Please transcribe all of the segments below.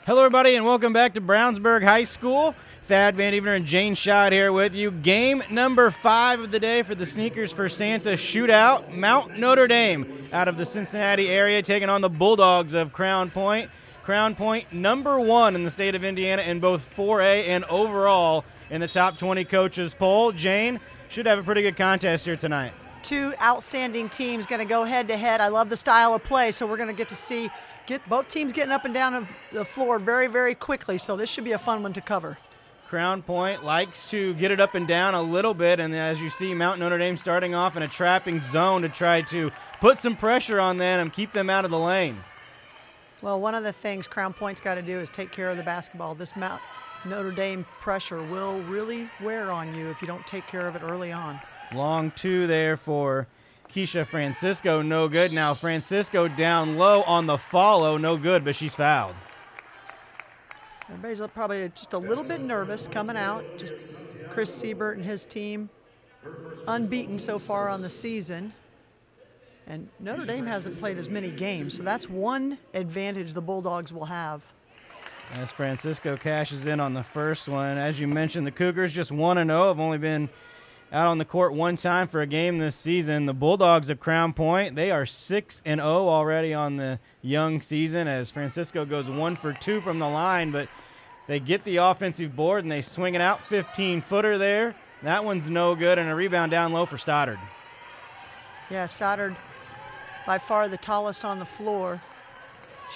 Hello, everybody, and welcome back to Brownsburg High School. Thad Van Evener and Jane Schott here with you. Game number 5 of the day for the Sneakers for Santa Shootout. Mount Notre Dame out of the Cincinnati area taking on the Bulldogs of Crown Point. Crown Point number 1 in the state of Indiana in both 4A and overall in the top 20 coaches poll. Jane, should have a pretty good contest here tonight. Two outstanding teams going to go head-to-head. I love the style of play, so we're going to get both teams getting up and down the floor very, very quickly, so this should be a fun one to cover. Crown Point likes to get it up and down a little bit, and as you see, Mount Notre Dame starting off in a trapping zone to try to put some pressure on them and keep them out of the lane. Well, one of the things Crown Point's got to do is take care of the basketball. This Mount Notre Dame pressure will really wear on you if you don't take care of it early on. Long 2 there for Keisha Francisco, no good. Now Francisco down low on the follow, no good, but she's fouled. Everybody's probably just a little bit nervous coming out. Just Chris Siebert and his team unbeaten so far on the season. And Notre Dame hasn't played as many games, so that's one advantage the Bulldogs will have. As Francisco cashes in on the first one. As you mentioned, the Cougars just 1-0, have only been out on the court one time for a game this season. The Bulldogs of Crown Point, they are 6-0 already on the young season as Francisco goes 1 for 2 from the line, but they get the offensive board and they swing it out 15-footer there. That one's no good, and a rebound down low for Stoddard. Yeah, Stoddard by far the tallest on the floor.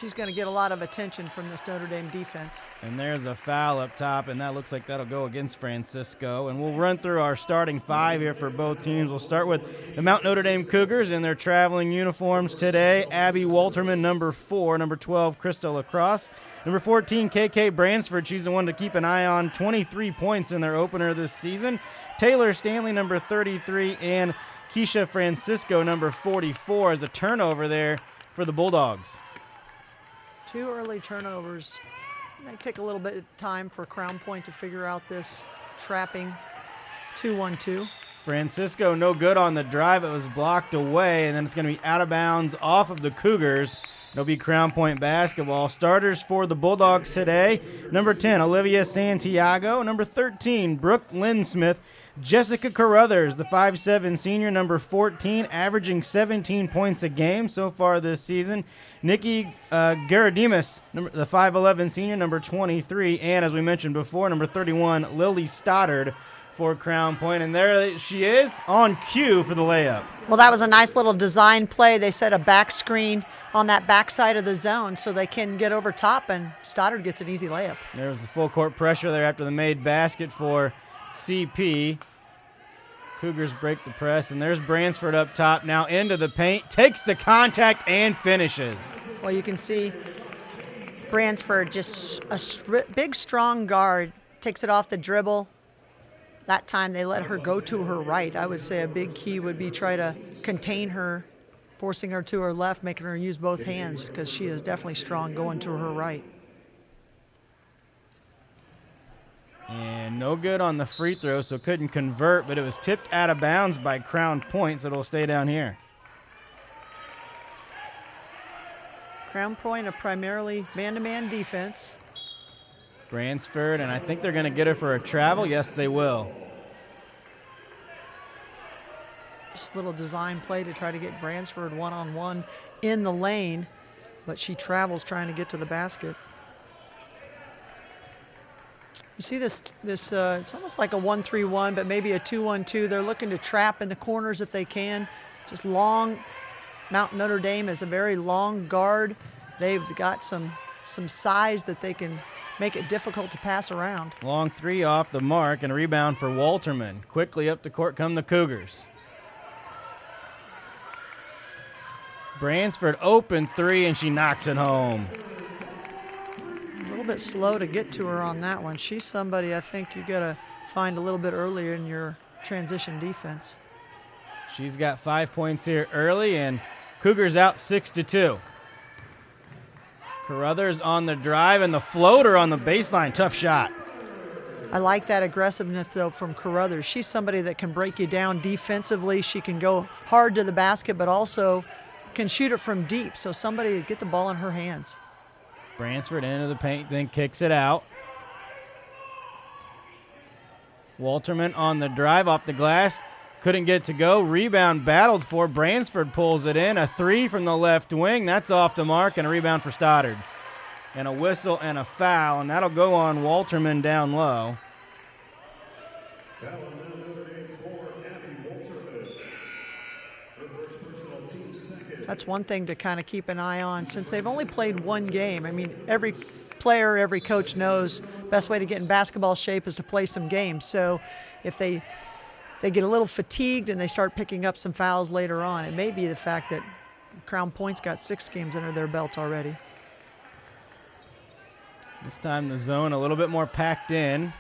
She's going to get a lot of attention from this Notre Dame defense. And there's a foul up top, and that looks like that'll go against Francisco. And we'll run through our starting 5 here for both teams. We'll start with the Mount Notre Dame Cougars in their traveling uniforms today. Abby Walterman, number 4. Number 12, Krista Lacrosse. Number 14, KK Bransford. She's the one to keep an eye on. 23 points in their opener this season. Taylor Stanley, number 33, and Keisha Francisco, number 44, as a turnover there for the Bulldogs. 2 early turnovers. It might take a little bit of time for Crown Point to figure out this trapping 2-1-2. Francisco no good on the drive. It was blocked away, and then it's going to be out of bounds off of the Cougars. It'll be Crown Point basketball. Starters for the Bulldogs today. Number 10, Olivia Santiago. Number 13, Brooke Linsmith. Jessica Carruthers, the 5'7" senior, number 14, averaging 17 points a game so far this season. Nikki Garadimas, the 5'11" senior, number 23. And as we mentioned before, number 31, Lily Stoddard for Crown Point. And there she is on cue for the layup. Well, that was a nice little design play. They set a back screen on that backside of the zone so they can get over top, and Stoddard gets an easy layup. There's the full court pressure there after the made basket for CP. Cougars break the press, and there's Bransford up top now into the paint, takes the contact and finishes. Well, you can see Bransford, just a big, strong guard, takes it off the dribble. That time they let her go to her right. I would say a big key would be try to contain her, forcing her to her left, making her use both hands because she is definitely strong going to her right. And no good on the free throw, so couldn't convert, but it was tipped out of bounds by Crown Point, so it'll stay down here. Crown Point, a primarily man-to-man defense. Bransford, and I think they're going to get her for a travel. Yes, they will. Just a little design play to try to get Bransford one-on-one in the lane, but she travels trying to get to the basket. You see this it's almost like a 1-3-1, but maybe a 2-1-2. They're looking to trap in the corners if they can. Just long. Mount Notre Dame is a very long guard. They've got some size that they can make it difficult to pass around. Long 3 off the mark, and a rebound for Walterman. Quickly up the court come the Cougars. Bransford open 3, and she knocks it home. A little bit slow to get to her on that one. She's somebody I think you got to find a little bit earlier in your transition defense. She's got 5 points here early, and Cougars out 6-2. Carruthers on the drive, and the floater on the baseline. Tough shot. I like that aggressiveness, though, from Carruthers. She's somebody that can break you down defensively. She can go hard to the basket, but also can shoot it from deep. So somebody get the ball in her hands. Bransford into the paint, then kicks it out. Walterman on the drive off the glass. Couldn't get to go. Rebound battled for. Bransford pulls it in. A three from the left wing. That's off the mark, and a rebound for Stoddard. And a whistle and a foul, and that'll go on Walterman down low. That's one thing to kind of keep an eye on since they've only played one game. I mean, every player, every coach knows best way to get in basketball shape is to play some games. So if they get a little fatigued and they start picking up some fouls later on, it may be the fact that Crown Point's got 6 games under their belt already. This time the zone a little bit more packed in.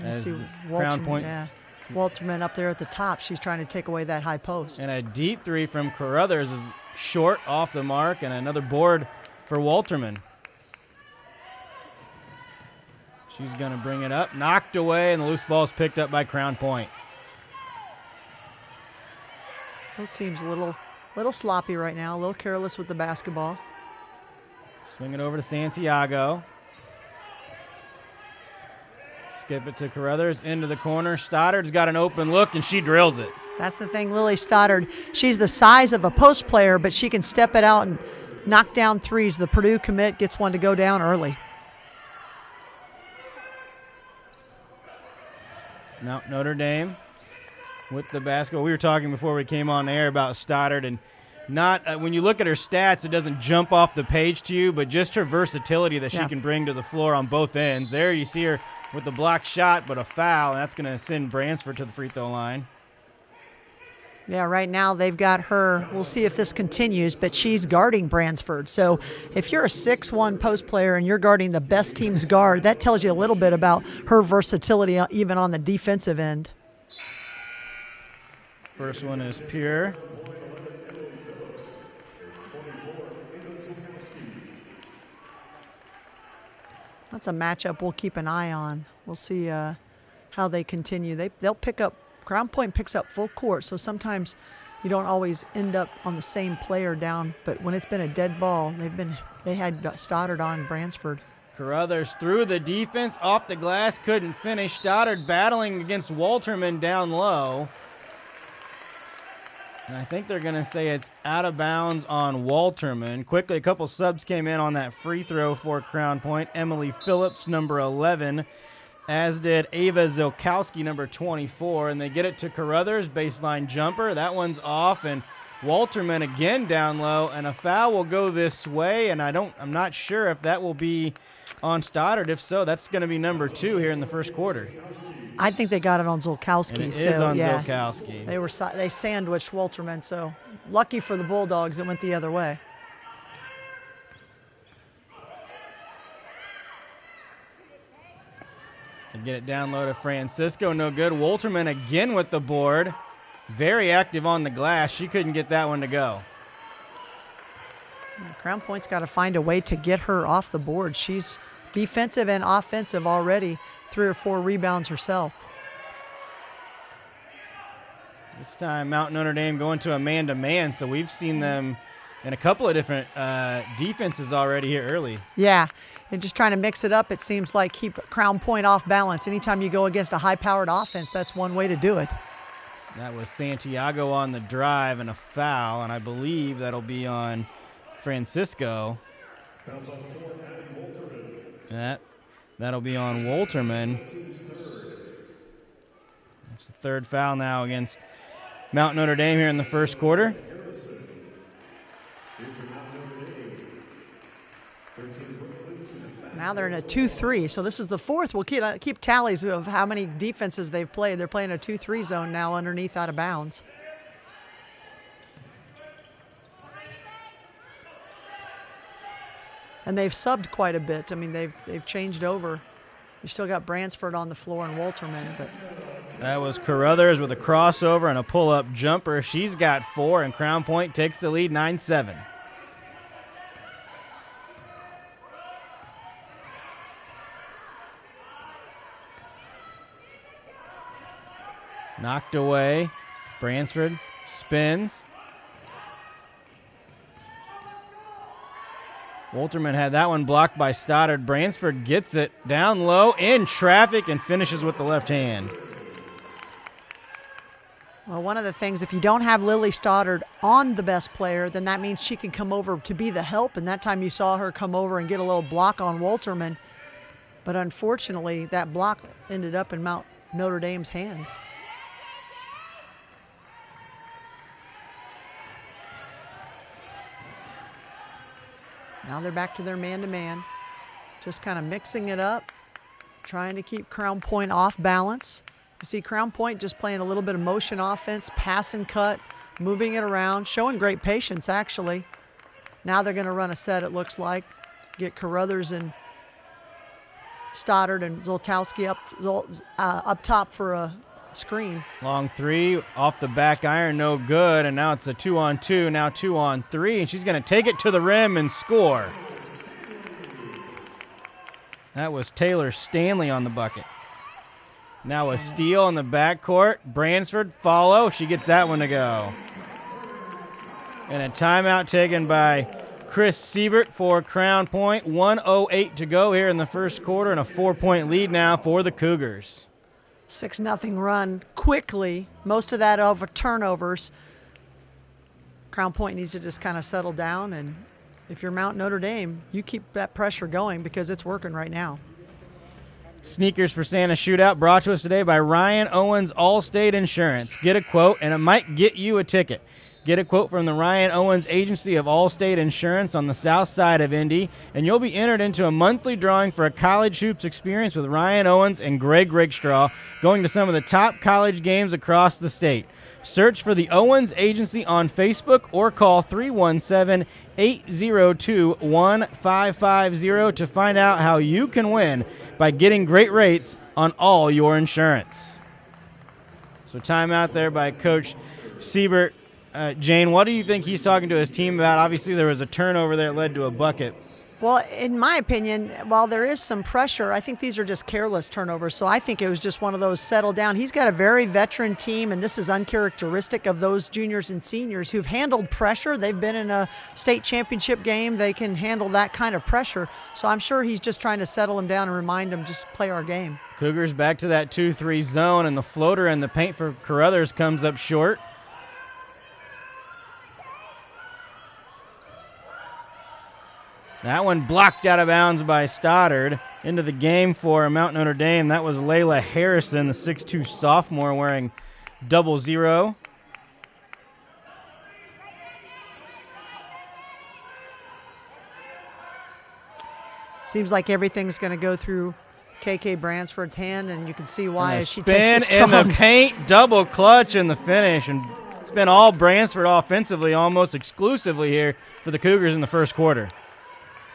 You see Crown Point. Yeah. Walterman up there at the top. She's trying to take away that high post. And a deep three from Carruthers is short, off the mark, and another board for Walterman. She's going to bring it up, knocked away, and the loose ball is picked up by Crown Point. Both teams a little sloppy right now, a little careless with the basketball. Swing it over to Santiago. Skip it to Carruthers, into the corner. Stoddard's got an open look, and she drills it. That's the thing, Lily Stoddard. She's the size of a post player, but she can step it out and knock down threes. The Purdue commit gets one to go down early. Now Notre Dame with the basketball. We were talking before we came on air about Stoddard, and not when you look at her stats, it doesn't jump off the page to you, but just her versatility that she can bring to the floor on both ends. There you see her with the block shot, but a foul, and that's going to send Bransford to the free throw line. Yeah, right now they've got her. We'll see if this continues, but she's guarding Bransford. So if you're a 6'1" post player and you're guarding the best team's guard, that tells you a little bit about her versatility even on the defensive end. First one is pure. That's a matchup we'll keep an eye on. We'll see how they continue. They'll pick up. Crown Point picks up full court, so sometimes you don't always end up on the same player down. But when it's been a dead ball, they had Stoddard on Bransford. Carruthers through the defense, off the glass, couldn't finish. Stoddard battling against Walterman down low. And I think they're going to say it's out of bounds on Walterman. Quickly, a couple subs came in on that free throw for Crown Point. Emily Phillips, number 11, as did Ava Zilkowski, number 24. And they get it to Carruthers, baseline jumper. That one's off, and Walterman again down low, and a foul will go this way. And I'm not sure if that will be on Stoddard. If so, that's going to be number 2 here in the first quarter. I think they got it on Zilkowski. And it is on Zilkowski. They sandwiched Walterman, so lucky for the Bulldogs it went the other way. And get it down low to Francisco, no good. Walterman again with the board. Very active on the glass. She couldn't get that one to go. Yeah, Crown Point's got to find a way to get her off the board. She's defensive and offensive already. 3 or 4 rebounds herself. This time, Mount Notre Dame going to a man-to-man, so we've seen them in a couple of different defenses already here early. Yeah, and just trying to mix it up, it seems like keep Crown Point off balance. Anytime you go against a high-powered offense, that's one way to do it. That was Santiago on the drive and a foul, and I believe that'll be on Francisco. That'll be on Walterman. It's the 3rd foul now against Mount Notre Dame here in the first quarter. Now they're in a 2-3, so this is the 4th. We'll keep tallies of how many defenses they've played. They're playing a 2-3 zone now underneath out of bounds. And they've subbed quite a bit. I mean, they've changed over. You still got Bransford on the floor and Walterman. But that was Carruthers with a crossover and a pull-up jumper. She's got 4, and Crown Point takes the lead 9-7. Knocked away. Bransford spins. Wolterman had that one blocked by Stoddard. Bransford gets it down low in traffic and finishes with the left hand. Well, one of the things, if you don't have Lily Stoddard on the best player, then that means she can come over to be the help. And that time you saw her come over and get a little block on Wolterman. But unfortunately, that block ended up in Mount Notre Dame's hand. Now they're back to their man-to-man. Just kind of mixing it up, trying to keep Crown Point off balance. You see Crown Point just playing a little bit of motion offense, pass and cut, moving it around, showing great patience, actually. Now they're going to run a set, it looks like. Get Carruthers and Stoddard and Zoltowski up top for a screen. Long three off the back iron, no good. And now it's a 2-on-2, now 2-on-3. And she's going to take it to the rim and score. That was Taylor Stanley on the bucket. Now a steal in the backcourt. Bransford follow. She gets that one to go. And a timeout taken by Chris Siebert for Crown Point. 1:08 to go here in the first quarter and a 4-point lead now for the Cougars. 6-0 run quickly. Most of that over turnovers. Crown Point needs to just kind of settle down. And if you're Mount Notre Dame, you keep that pressure going because it's working right now. Sneakers for Santa Shootout brought to us today by Ryan Owens Allstate Insurance. Get a quote and it might get you a ticket. Get a quote from the Ryan Owens Agency of Allstate Insurance on the south side of Indy, and you'll be entered into a monthly drawing for a college hoops experience with Ryan Owens and Greg Rickstraw, going to some of the top college games across the state. Search for the Owens Agency on Facebook or call 317-802-1550 to find out how you can win by getting great rates on all your insurance. So timeout there by Coach Siebert. Jane, what do you think he's talking to his team about? Obviously, there was a turnover that led to a bucket. Well, in my opinion, while there is some pressure, I think these are just careless turnovers. So I think it was just one of those settle down. He's got a very veteran team, and this is uncharacteristic of those juniors and seniors who've handled pressure. They've been in a state championship game. They can handle that kind of pressure. So I'm sure he's just trying to settle them down and remind them just play our game. Cougars back to that 2-3 zone, and the floater in the paint for Carruthers comes up short. That one blocked out of bounds by Stoddard. Into the game for Mount Notre Dame. That was Layla Harrison, the 6'2 sophomore, wearing 00. Seems like everything's going to go through KK Bransford's hand, and you can see why as she spin takes it strong. in the paint, double clutch in the finish. And it's been all Bransford offensively, almost exclusively here for the Cougars in the first quarter.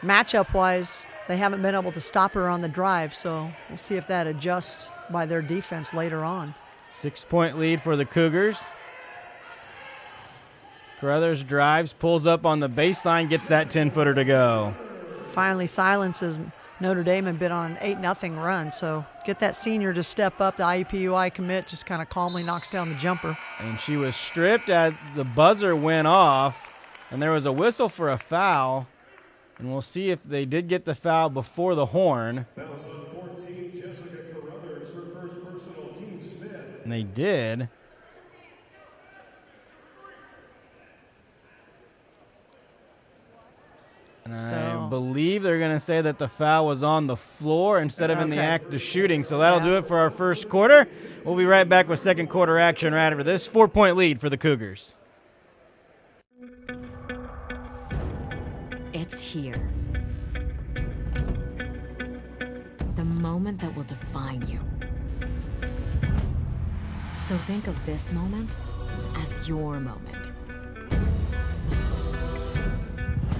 Matchup-wise, they haven't been able to stop her on the drive, so we'll see if that adjusts by their defense later on. 6-point lead for the Cougars. Carruthers drives, pulls up on the baseline, gets that 10-footer to go. Finally silences Notre Dame and been on an 8-0 run, so get that senior to step up. The IUPUI commit just kind of calmly knocks down the jumper. And she was stripped as the buzzer went off, and there was a whistle for a foul. And we'll see if they did get the foul before the horn. That was on 14, Jessica Carruthers, her first personal, Team Smith. And they did. And I believe they're going to say that the foul was on the floor instead of in the act of shooting. So that'll do it for our first quarter. We'll be right back with second quarter action right after this. 4-point lead for the Cougars. It's here. The moment that will define you. So think of this moment as your moment.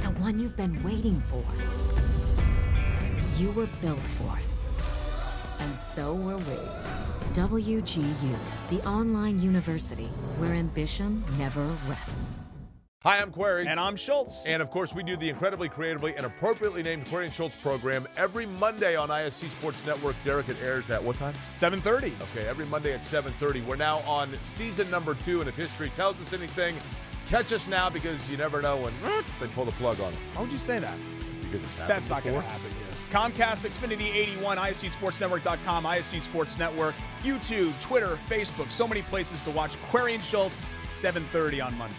The one you've been waiting for. You were built for it. And so were we. WGU, the online university where ambition never rests. Hi, I'm Query. And I'm Schultz. And of course, we do the incredibly creatively and appropriately named Query and Schultz program every Monday on ISC Sports Network. Derek, it airs at what time? 7:30. Okay, every Monday at 7:30. We're now on season number 2, and if history tells us anything, catch us now because you never know when they pull the plug on it. Why would you say that? because it's happened That's not going before? to happen here. Comcast, Xfinity 81, ISCSportsNetwork.com, ISC Sports Network, YouTube, Twitter, Facebook, so many places to watch. Query and Schultz, 7:30 on Monday.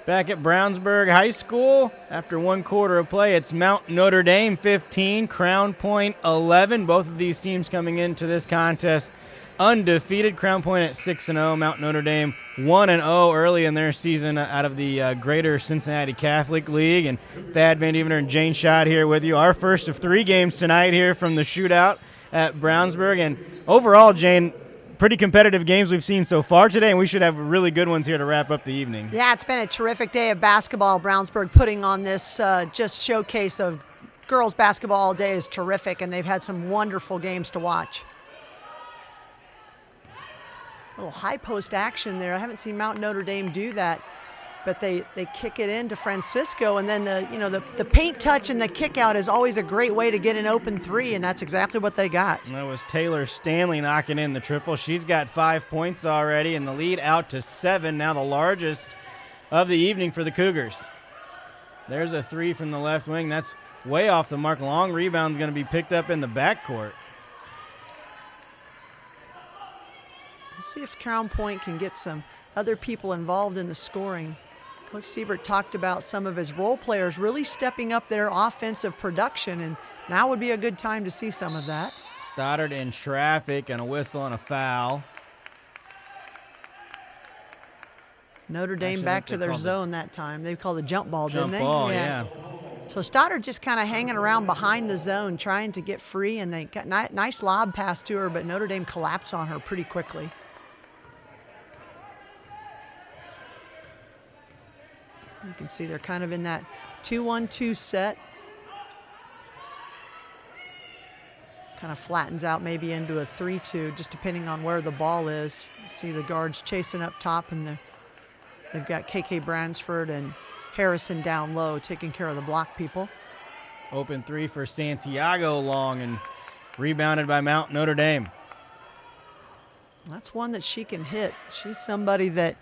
Back at Brownsburg High School, after one quarter of play, it's Mount Notre Dame 15, Crown Point 11. Both of these teams coming into this contest undefeated. Crown Point at 6-0, Mount Notre Dame 1-0 early in their season out of the Greater Cincinnati Catholic League. And Thad Van Devener and Jane Schott here with you. Our first of 3 games tonight here from the Shootout at Brownsburg. And overall, Jane, pretty competitive games we've seen so far today, and we should have really good ones here to wrap up the evening. Yeah, it's been a terrific day of basketball. Brownsburg putting on this just showcase of girls basketball all day is terrific, and they've had some wonderful games to watch. A little high post action there. I haven't seen Mount Notre Dame do that, but they kick it into Francisco, and then the paint touch and the kick out is always a great way to get an open 3, and that's exactly what they got. And that was Taylor Stanley knocking in the triple. She's got 5 points already, and the lead out to 7, now the largest of the evening for the Cougars. There's a 3 from the left wing. That's way off the mark. Long rebound's going to be picked up in the backcourt. Let's see if Crown Point can get some other people involved in the scoring. Coach Siebert talked about some of his role players really stepping up their offensive production, and now would be a good time to see some of that. Stoddard in traffic and a whistle and a foul. Notre Dame Actually, back they to their called zone that time. They called the jump ball, Jump didn't they? ball, yeah. So Stoddard just kind of hanging around behind the zone trying to get free, and they got nice lob pass to her, but Notre Dame collapsed on her pretty quickly. You can see they're kind of in that 2-1-2 set. Kind of flattens out maybe into a 3-2, just depending on where the ball is. You see the guards chasing up top, and they've got KK Bransford and Harrison down low taking care of the block people. Open 3 for Santiago Long, and rebounded by Mount Notre Dame. That's one that she can hit. She's somebody that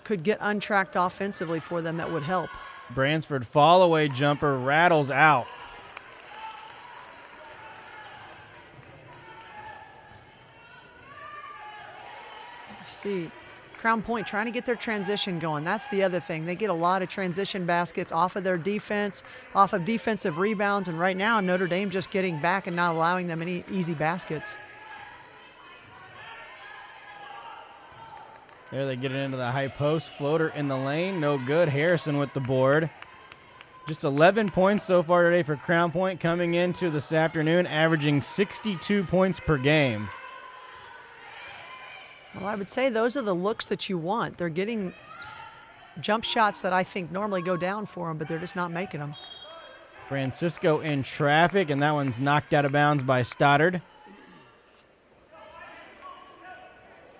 could get untracked offensively for them that would help. Bransford fall-away jumper rattles out. See, Crown Point trying to get their transition going. That's the other thing. They get a lot of transition baskets off of their defense, off of defensive rebounds, and right now Notre Dame just getting back and not allowing them any easy baskets. There they get it into the high post. Floater in the lane, no good. Harrison with the board. Just 11 points so far today for Crown Point, coming into this afternoon, averaging 62 points per game. Well, I would say those are the looks that you want. They're getting jump shots that I think normally go down for them, but they're just not making them. Francisco in traffic, and that one's knocked out of bounds by Stoddard.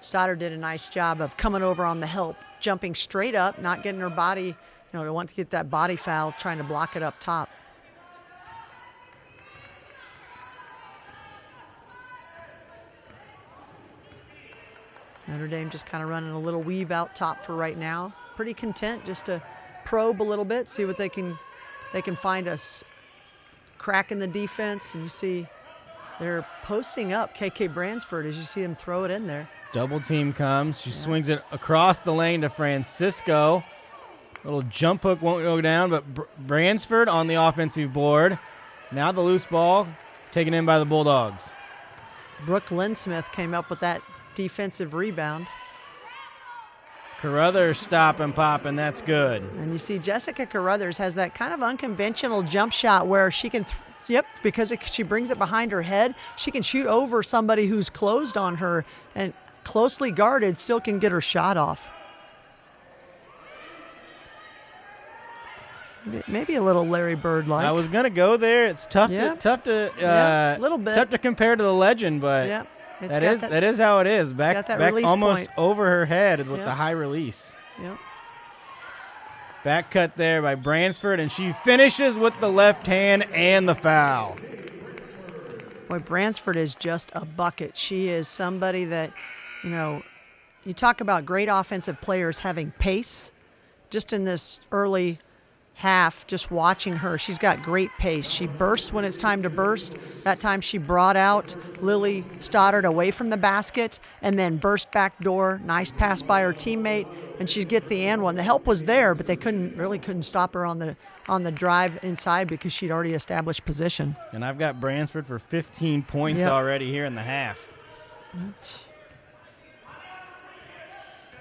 Stoddard did a nice job of coming over on the help, jumping straight up, not getting her body, to want to get that body foul, trying to block it up top. Notre Dame just kind of running a little weave out top for right now. Pretty content just to probe a little bit, see what they can find a crack in the defense. And you see they're posting up KK Bransford as you see them throw it in there. Double team comes. She swings it across the lane to Francisco. Little jump hook won't go down, but Bransford on the offensive board. Now the loose ball taken in by the Bulldogs. Brooke Linsmith came up with that defensive rebound. Carruthers stop and pop, and that's good. And you see Jessica Carruthers has that kind of unconventional jump shot where she can, because she brings it behind her head, she can shoot over somebody who's closed on her and closely guarded, still can get her shot off. Maybe a little Larry Bird-like. I was gonna go there. It's tough to little bit. tough to compare to the legend, but Yeah. that is how it is. Back that back release almost point. over her head with Yeah. the high release. Yep. Back cut there by Bransford, and she finishes with the left hand and the foul. Boy, Bransford is just a bucket. She is somebody that, you talk about great offensive players having pace. Just in this early half just watching her. She's got great pace. She bursts when it's time to burst. That time she brought out Lily Stoddard away from the basket and then burst back door. Nice pass by her teammate, and she'd get the and one. The help was there, but they couldn't stop her on the drive inside because she'd already established position. And I've got Brownsburg for 15 points already here in the half.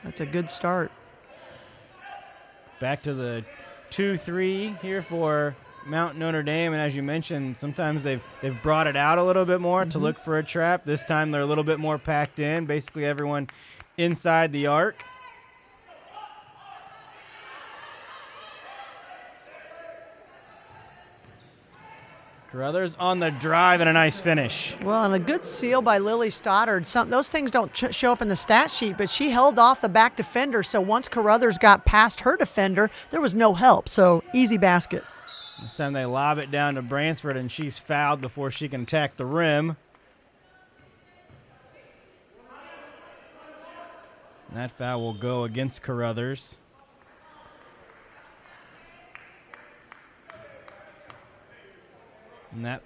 That's a good start. Back to the 2-3 here for Mount Notre Dame, and as you mentioned, sometimes they've brought it out a little bit more to look for a trap. This time they're a little bit more packed in, basically everyone inside the arc. Carruthers on the drive and a nice finish. Well, and a good seal by Lily Stoddard. Those things don't show up in the stat sheet, but she held off the back defender, so once Carruthers got past her defender, there was no help, so easy basket. This time they lob it down to Bransford, and she's fouled before she can attack the rim. And that foul will go against Carruthers. And that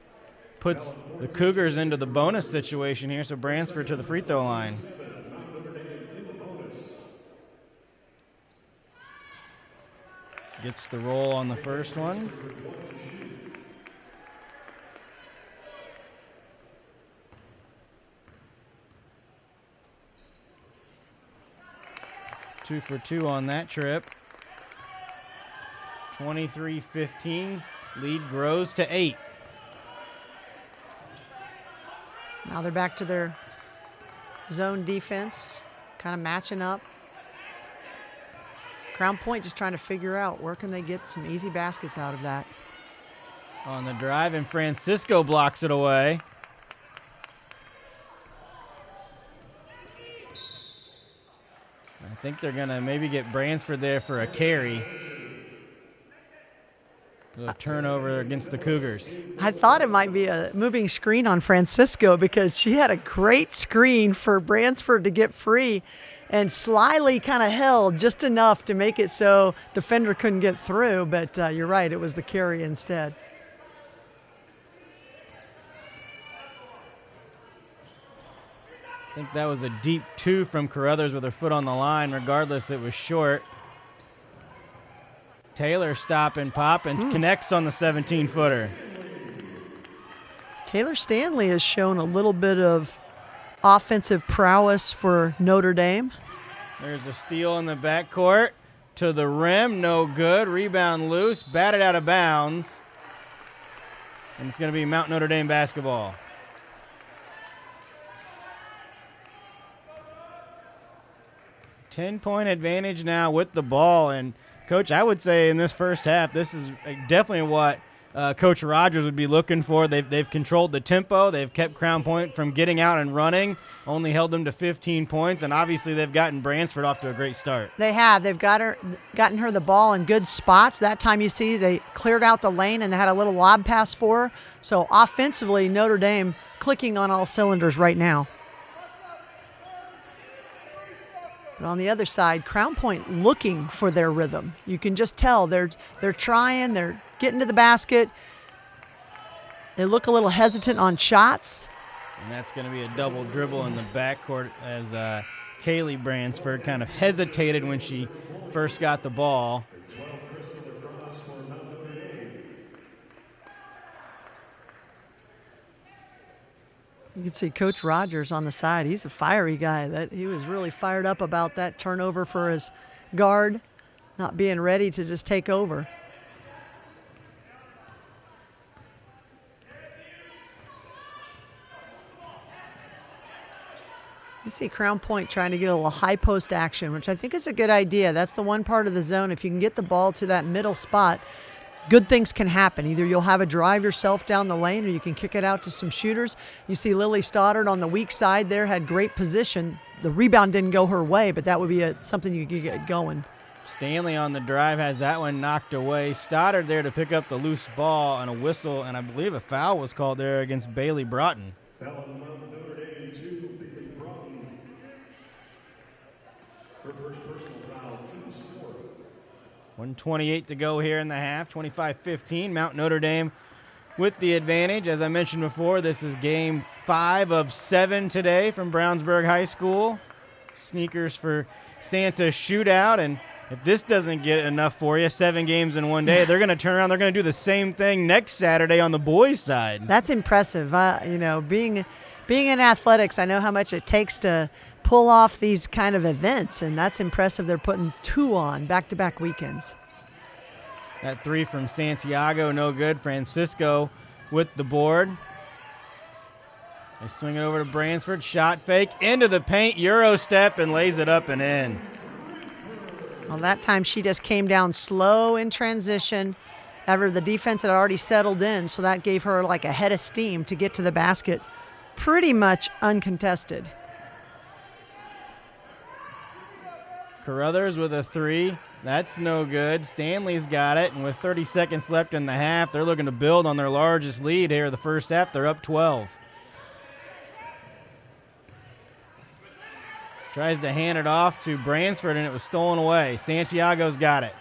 puts the Cougars into the bonus situation here, so Bransford to the free throw line. Gets the roll on the first one. Two for two on that trip. 23-15. Lead grows to 8. Now they're back to their zone defense, kind of matching up. Crown Point just trying to figure out where can they get some easy baskets out of that. On the drive, and Francisco blocks it away. I think they're going to maybe get Bransford there for a carry. A turnover against the Cougars. I thought it might be a moving screen on Francisco because she had a great screen for Bransford to get free and slyly kind of held just enough to make it so defender couldn't get through, but you're right, it was the carry instead. I think that was a deep 2 from Carruthers with her foot on the line. Regardless, it was short. Taylor stop and pop and connects on the 17-footer. Taylor Stanley has shown a little bit of offensive prowess for Notre Dame. There's a steal in the backcourt to the rim, no good. Rebound loose, batted out of bounds. And it's going to be Mount Notre Dame basketball. Ten-point advantage now with the ball, and Coach, I would say in this first half, this is definitely what Coach Rogers would be looking for. They've controlled the tempo. They've kept Crown Point from getting out and running, only held them to 15 points, and obviously they've gotten Bransford off to a great start. They have. They've gotten her the ball in good spots. That time you see they cleared out the lane and they had a little lob pass for her. So offensively, Notre Dame clicking on all cylinders right now. But on the other side, Crown Point looking for their rhythm. You can just tell they're trying, they're getting to the basket. They look a little hesitant on shots. And that's going to be a double dribble in the backcourt as Kaylee Bransford kind of hesitated when she first got the ball. You can see Coach Rogers on the side. He's a fiery guy. He was really fired up about that turnover for his guard, not being ready to just take over. You see Crown Point trying to get a little high post action, which I think is a good idea. That's the one part of the zone. If you can get the ball to that middle spot, good things can happen. Either you'll have a drive yourself down the lane or you can kick it out to some shooters. You see Lily Stoddard on the weak side there had great position. The rebound didn't go her way, but that would be something you could get going. Stanley on the drive has that one knocked away. Stoddard there to pick up the loose ball and a whistle, and I believe a foul was called there against Bailey Broughton. Foul on Notre Dame 2, Bailey Broughton. Her first personal foul, team's 4th. 1:28 to go here in the half, 25-15. Mount Notre Dame with the advantage. As I mentioned before, this is game 5 of 7 today from Brownsburg High School. Sneakers for Santa Shootout, and if this doesn't get enough for you, 7 games in one day, they're going to turn around. They're going to do the same thing next Saturday on the boys' side. That's impressive. Being in athletics, I know how much it takes to pull off these kind of events, and that's impressive. They're putting 2 on back-to-back weekends. That 3 from Santiago, no good. Francisco with the board. They swing it over to Bransford. Shot fake into the paint. Euro step and lays it up and in. Well, that time she just came down slow in transition. However, the defense had already settled in, so that gave her like a head of steam to get to the basket pretty much uncontested. Carruthers with a 3. That's no good. Stanley's got it, and with 30 seconds left in the half, they're looking to build on their largest lead here the first half. They're up 12. Tries to hand it off to Bransford, and it was stolen away. Santiago's got it.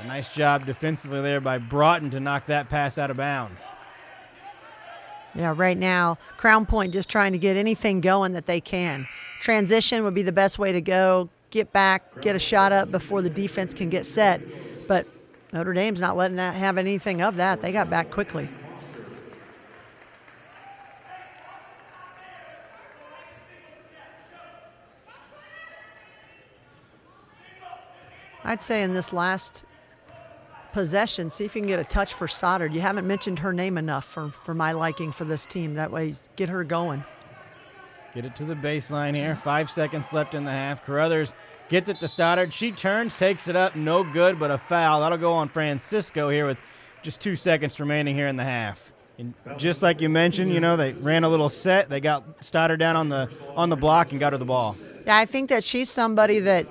A nice job defensively there by Broughton to knock that pass out of bounds. Yeah, right now, Crown Point just trying to get anything going that they can. Transition would be the best way to go. Get back, get a shot up before the defense can get set. But Notre Dame's not letting that have anything of that. They got back quickly. I'd say in this last possession, see if you can get a touch for Stoddard. You haven't mentioned her name enough for my liking for this team. That way, get her going. Get it to the baseline here. 5 seconds left in the half. Carruthers gets it to Stoddard. She turns, takes it up. No good, but a foul. That'll go on Francisco here with just 2 seconds remaining here in the half. And just like you mentioned, they ran a little set. They got Stoddard down on the block and got her the ball. Yeah, I think that she's somebody that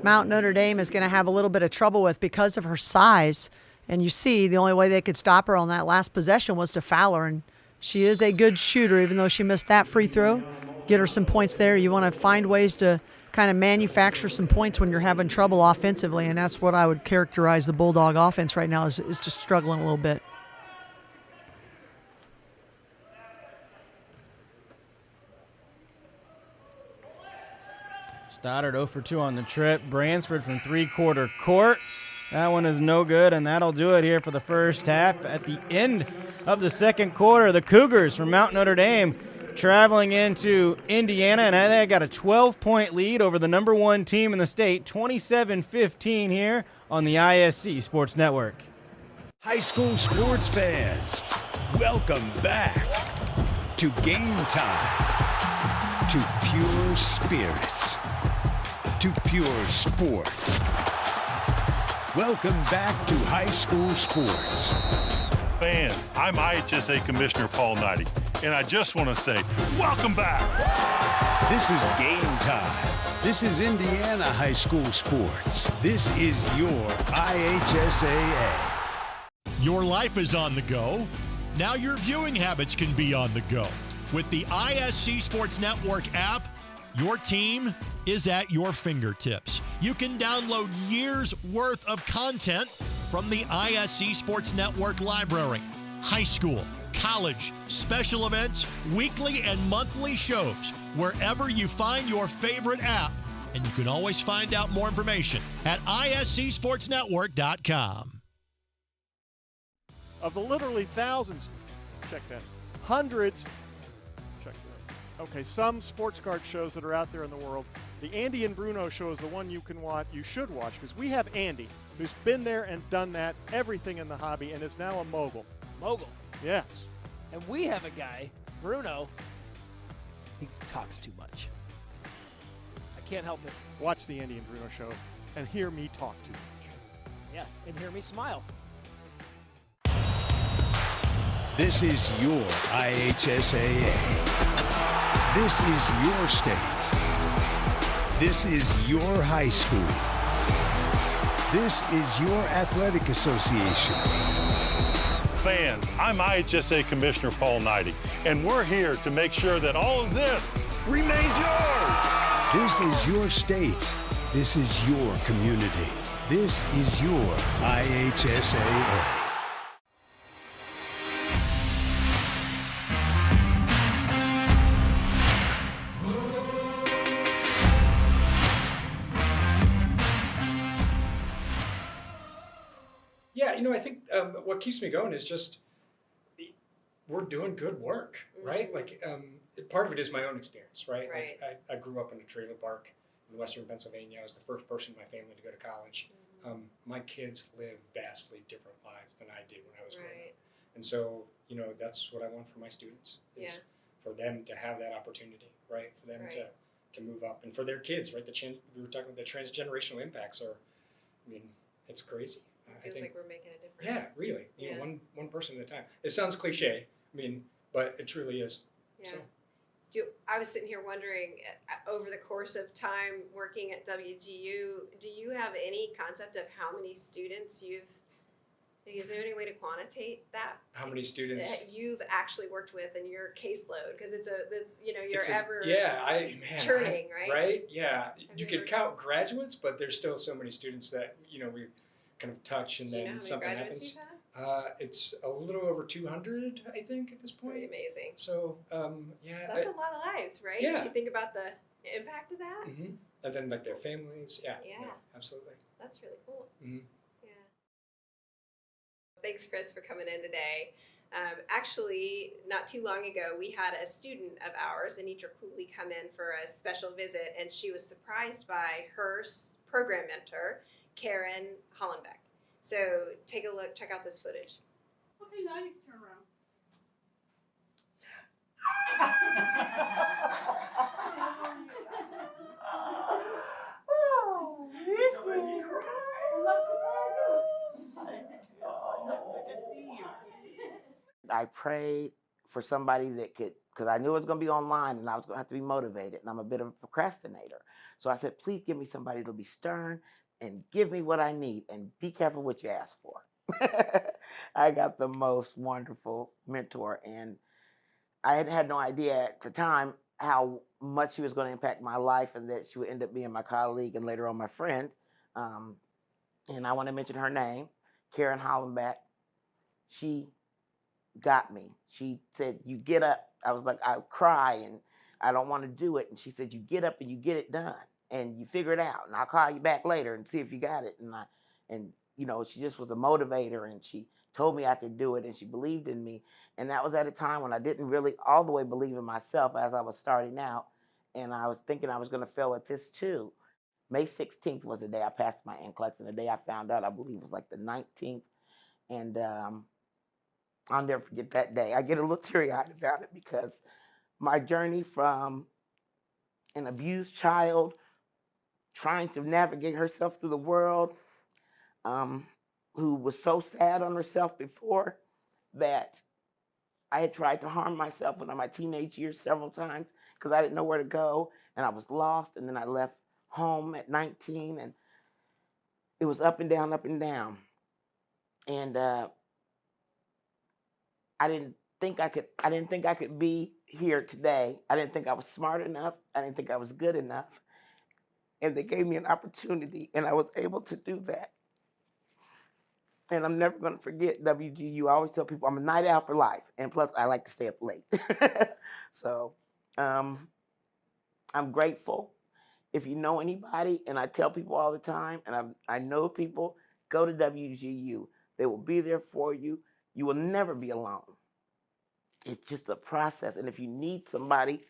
Mount Notre Dame is going to have a little bit of trouble with because of her size. And you see, the only way they could stop her on that last possession was to foul her. And she is a good shooter, even though she missed that free throw. Get her some points there. You want to find ways to kind of manufacture some points when you're having trouble offensively, and that's what I would characterize the Bulldog offense right now is just struggling a little bit. Stoddard 0 for 2 on the trip. Bransford from 3-quarter court. That one is no good, and that'll do it here for the first half. At the end of the second quarter, the Cougars from Mount Notre Dame traveling into Indiana, and they got a 12-point lead over the number 1 team in the state, 27-15 here on the ISC Sports Network. High school sports fans, welcome back to Game Time, to pure spirit, to pure sport. Welcome back to high school sports. Fans, I'm IHSA Commissioner Paul Knighty, and I just want to say, welcome back. This is Game Time. This is Indiana high school sports. This is your IHSAA. Your life is on the go. Now your viewing habits can be on the go. With the ISC Sports Network app, your team is at your fingertips. You can download years' worth of content from the ISC Sports Network library. High school, college, special events, weekly and monthly shows, wherever you find your favorite app. And you can always find out more information at iscsportsnetwork.com. Of the literally thousands, check that, hundreds, check that. Okay, some sports card shows that are out there in the world. The Andy and Bruno show is the one you should watch, because we have Andy, who's been there and done that, everything in the hobby, and is now a mogul. Mogul? Yes. And we have a guy, Bruno, he talks too much. I can't help it. Watch the Andy and Bruno show and hear me talk too much. Yes, and hear me smile. This is your IHSAA. This is your state. This is your high school. This is your athletic association. Fans, I'm IHSA Commissioner Paul Knighty, and we're here to make sure that all of this remains yours. This is your state. This is your community. This is your IHSAA. Yeah, I think what keeps me going is just we're doing good work, right? Like part of it is my own experience, right? Right. Like I grew up in a trailer park in western Pennsylvania. I was the first person in my family to go to college. My kids live vastly different lives than I did when I was growing up. And so, that's what I want for my students is for them to have that opportunity, right? For them to move up and for their kids, right? We were talking about the transgenerational impacts it's crazy. It feels like we're making a difference. Yeah, really. One person at a time. It sounds cliche, but it truly is. Yeah. So. I was sitting here wondering, over the course of time working at WGU, do you have any concept of how many students is there any way to quantitate that? How many students? That you've actually worked with in your caseload? Because you're turning, right? Right? Yeah. You could count graduates, but there's still so many students that, we kind of touch and then something happens. You've had? It's a little over 200, I think, at this point. Pretty amazing. So, That's a lot of lives, right? Yeah. You think about the impact of that? Mm-hmm. And then, their families. Yeah. Absolutely. That's really cool. Mm-hmm. Yeah. Thanks, Chris, for coming in today. Actually, not too long ago, we had a student of ours, Anitra Cooley, come in for a special visit, and she was surprised by her program mentor, Karen Hollenbeck. So take a look, check out this footage. Okay, now you can turn around. Oh, listen. I love surprises. Good to see you. I prayed for somebody that could, because I knew it was going to be online and I was going to have to be motivated, and I'm a bit of a procrastinator. So I said, please give me somebody that'll be stern and give me what I need, and be careful what you ask for. I got the most wonderful mentor, and I had no idea at the time how much she was going to impact my life, and that she would end up being my colleague and later on my friend. And I want to mention her name, Karen Hollenbeck. She got me. She said, you get up. I was like, I cry and I don't want to do it. And she said, you get up and you get it done. And you figure it out, and I'll call you back later and see if you got it. And she just was a motivator, and she told me I could do it, and she believed in me. And that was at a time when I didn't really all the way believe in myself as I was starting out, and I was thinking I was going to fail at this too. May 16th was the day I passed my NCLEX, and the day I found out, I believe, was like the 19th. And I'll never forget that day. I get a little teary-eyed about it because my journey from an abused child trying to navigate herself through the world, who was so sad on herself before that I had tried to harm myself in my teenage years several times because I didn't know where to go, and I was lost, and then I left home at 19, and it was up and down, and I didn't think I could be here today. I didn't think I was smart enough. I didn't think I was good enough. And they gave me an opportunity, and I was able to do that. And I'm never going to forget WGU. I always tell people I'm a night owl for life, and plus I like to stay up late. So I'm grateful. If you know anybody, and I tell people all the time, and I know people, go to WGU. They will be there for you. You will never be alone. It's just a process. And if you need somebody,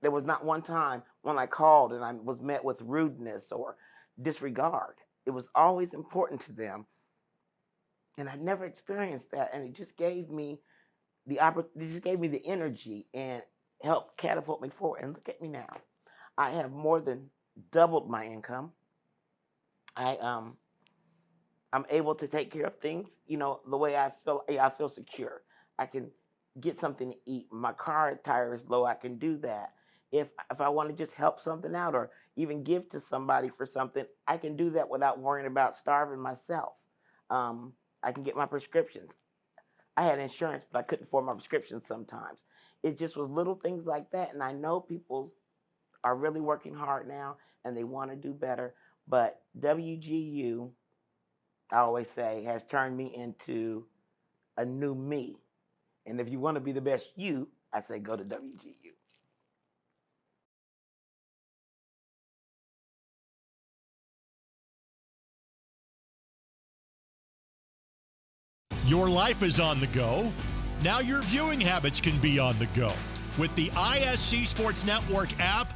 there was not one time when I called and I was met with rudeness or disregard. It was always important to them. And I never experienced that. And it just gave me the energy and helped catapult me forward. And look at me now. I have more than doubled my income. I'm able to take care of things, the way I feel. I feel secure. I can get something to eat. My car tire is low. I can do that. If I want to just help something out or even give to somebody for something, I can do that without worrying about starving myself. I can get my prescriptions. I had insurance, but I couldn't afford my prescriptions sometimes. It just was little things like that. And I know people are really working hard now and they want to do better. But WGU I always say, has turned me into a new me. And if you want to be the best you, I say go to WGU. Your life is on the go. Now your viewing habits can be on the go. With the ISC Sports Network app,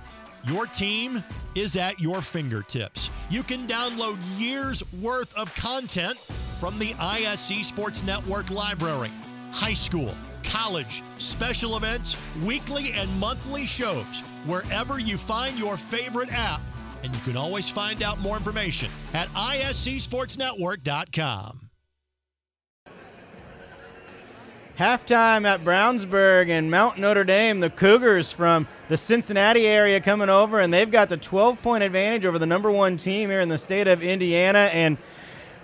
your team is at your fingertips. You can download years' worth of content from the ISC Sports Network library. High school, college, special events, weekly and monthly shows, wherever you find your favorite app. And you can always find out more information at iscsportsnetwork.com. Halftime at Brownsburg and Mount Notre Dame. The Cougars from the Cincinnati area coming over, and they've got the 12-point advantage over the number 1 team here in the state of Indiana. And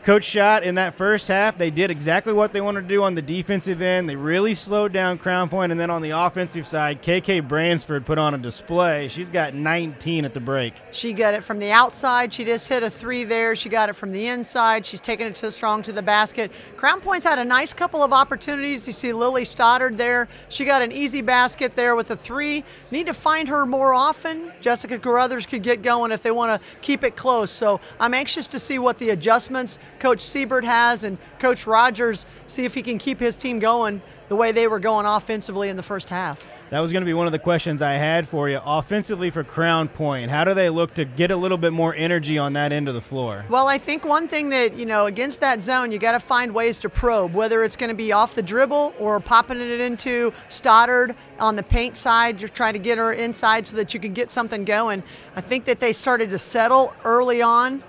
Coach Schott, in that first half, they did exactly what they wanted to do on the defensive end. They really slowed down Crown Point, and then on the offensive side, KK Bransford put on a display. She's got 19 at the break. She got it from the outside. She just hit a 3 there. She got it from the inside. She's taking it strong to the basket. Crown Point's had a nice couple of opportunities. You see Lily Stoddard there. She got an easy basket there with a 3. Need to find her more often. Jessica Carruthers could get going if they want to keep it close. So I'm anxious to see what the adjustments Coach Siebert has and Coach Rogers, see if he can keep his team going the way they were going offensively in the first half. That was going to be one of the questions I had for you. Offensively for Crown Point, how do they look to get a little bit more energy on that end of the floor? Well, I think one thing that, against that zone, you got to find ways to probe, whether it's going to be off the dribble or popping it into Stoddard on the paint side. You're trying to get her inside so that you can get something going. I think that they started to settle early on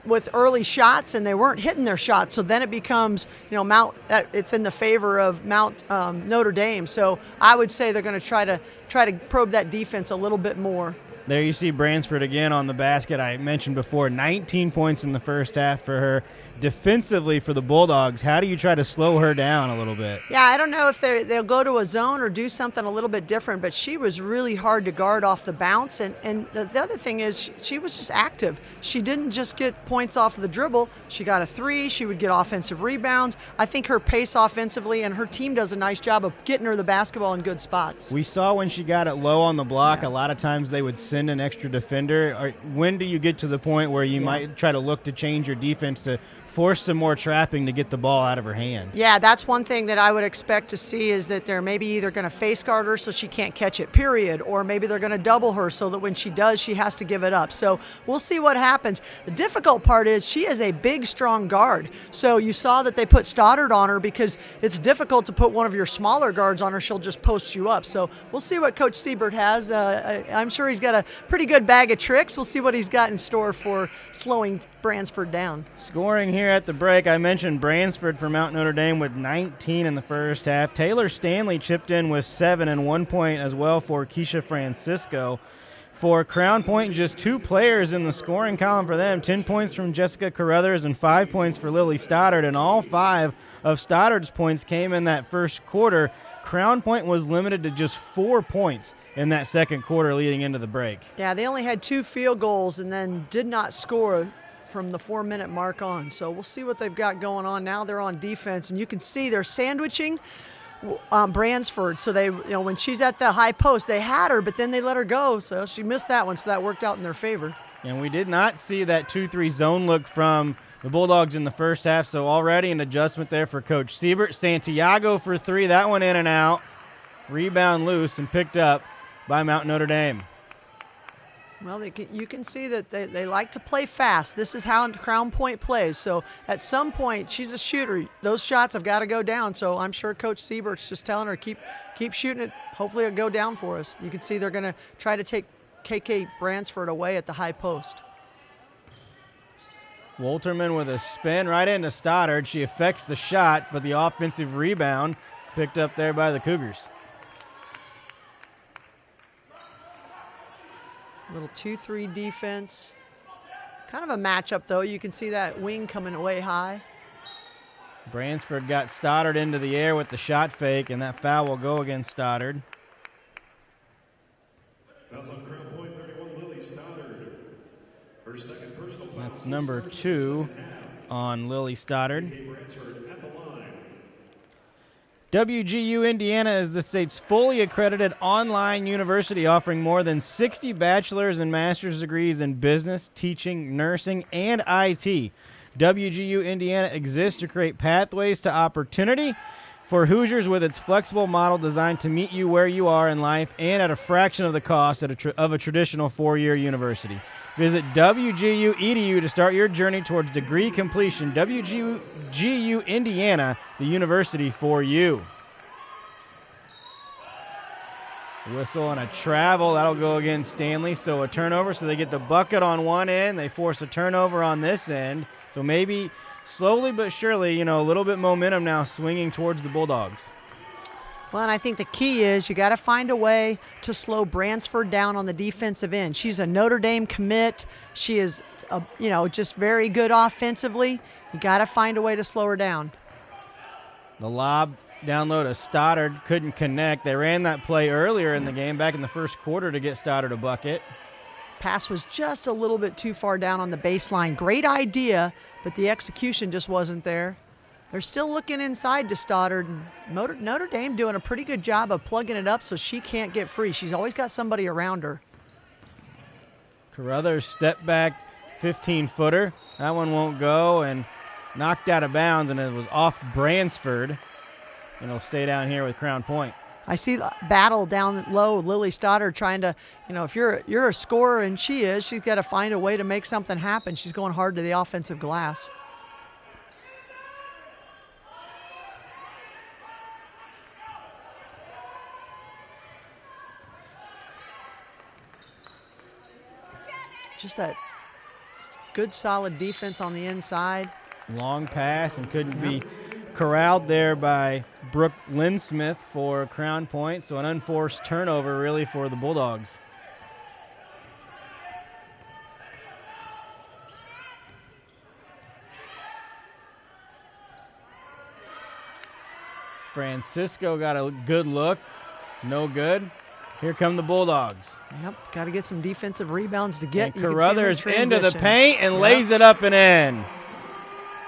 with early shots, and they weren't hitting their shots. So then it becomes, it's in the favor of Mount Notre Dame. So I would say they're going to try to probe that defense a little bit more. There you see Bransford again on the basket. I mentioned before, 19 points in the first half for her. Defensively for the Bulldogs, how do you try to slow her down a little bit? Yeah, I don't know if they'll go to a zone or do something a little bit different, but she was really hard to guard off the bounce. And the other thing is she was just active. She didn't just get points off of the dribble. She got a 3. She would get offensive rebounds. I think her pace offensively, and her team does a nice job of getting her the basketball in good spots. We saw when she got it low on the block, a lot of times they would send an extra defender. When do you get to the point where you might try to look to change your defense to force some more trapping to get the ball out of her hand? Yeah, that's one thing that I would expect to see, is that they're maybe either going to face guard her so she can't catch it, period, or maybe they're going to double her so that when she does, she has to give it up. So we'll see what happens. The difficult part is she is a big, strong guard. So you saw that they put Stoddard on her because it's difficult to put one of your smaller guards on her. She'll just post you up. So we'll see what Coach Siebert has. I'm sure he's got a pretty good bag of tricks. We'll see what he's got in store for slowing Bransford down. Scoring here at the break, I mentioned Bransford for Mount Notre Dame with 19 in the first half. Taylor Stanley chipped in with 7 and 1 point as well for Keisha Francisco. For Crown Point, just 2 players in the scoring column for them. 10 points from Jessica Carruthers and 5 points for Lily Stoddard, and all 5 of Stoddard's points came in that first quarter. Crown Point was limited to just 4 points in that second quarter leading into the break. Yeah, they only had 2 field goals and then did not score from the 4-minute mark on. So we'll see what they've got going on. Now they're on defense, and you can see they're sandwiching Bransford. So they, when she's at the high post, they had her, but then they let her go. So she missed that one, so that worked out in their favor. And we did not see that 2-3 zone look from the Bulldogs in the first half, so already an adjustment there for Coach Siebert. Santiago for 3, that one in and out. Rebound loose and picked up by Mount Notre Dame. Well, you can see that they like to play fast. This is how Crown Point plays. So at some point, she's a shooter. Those shots have got to go down. So I'm sure Coach Siebert's just telling her, keep shooting it. Hopefully it'll go down for us. You can see they're going to try to take KK Bransford away at the high post. Wolterman with a spin right into Stoddard. She affects the shot, but the offensive rebound picked up there by the Cougars. Little 2-3 defense. Kind of a matchup, though. You can see that wing coming way high. Bransford got Stoddard into the air with the shot fake, and that foul will go against Stoddard. That's on Crown Point 31, Lily Stoddard. Her second personal foul. That's number 2 on Lily Stoddard. WGU Indiana is the state's fully accredited online university offering more than 60 bachelor's and master's degrees in business, teaching, nursing, and IT. WGU Indiana exists to create pathways to opportunity for Hoosiers with its flexible model designed to meet you where you are in life and at a fraction of the cost of a traditional four-year university. Visit WGU.edu to start your journey towards degree completion. WGU Indiana, the university for you. Whistle and a travel. That'll go against Stanley. So a turnover, so they get the bucket on one end. They force a turnover on this end. So maybe slowly but surely, a little bit momentum now swinging towards the Bulldogs. Well, and I think the key is you got to find a way to slow Brownsburg down on the defensive end. She's a Notre Dame commit. She is, just very good offensively. You got to find a way to slow her down. The lob down low to Stoddard couldn't connect. They ran that play earlier in the game, back in the first quarter, to get Stoddard a bucket. Pass was just a little bit too far down on the baseline. Great idea, but the execution just wasn't there. They're still looking inside to Stoddard. Notre Dame doing a pretty good job of plugging it up so she can't get free. She's always got somebody around her. Carruthers step back 15-footer. That one won't go, and knocked out of bounds, and it was off Bransford. And it'll stay down here with Crown Point. I see battle down low. Lily Stoddard trying to, if you're a scorer, and she is, she's got to find a way to make something happen. She's going hard to the offensive glass. Just that good, solid defense on the inside. Long pass and couldn't be corralled there by Brooke Linsmith for Crown Point. So an unforced turnover really for the Bulldogs. Francisco got a good look. No good. Here come the Bulldogs. Yep, got to get some defensive rebounds to get. And Carruthers into the paint and lays it up and in.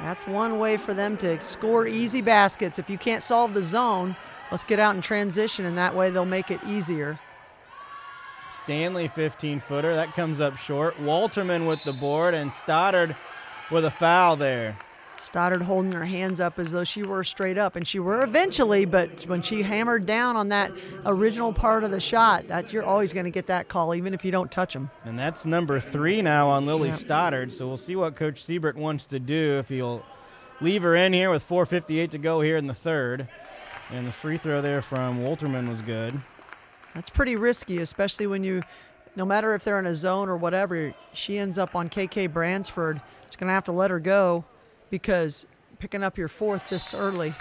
That's one way for them to score easy baskets. If you can't solve the zone, let's get out in transition, and that way they'll make it easier. Stanley 15-footer. That comes up short. Walterman with the board, and Stoddard with a foul there. Stoddard holding her hands up as though she were straight up, and she were eventually, but when she hammered down on that original part of the shot, that you're always going to get that call, even if you don't touch them. And that's number 3 now on Lily Stoddard, so we'll see what Coach Siebert wants to do, if he'll leave her in here with 4:58 to go here in the third. And the free throw there from Walterman was good. That's pretty risky, especially when no matter if they're in a zone or whatever, she ends up on KK Bransford. She's going to have to let her go, because picking up your 4th this early.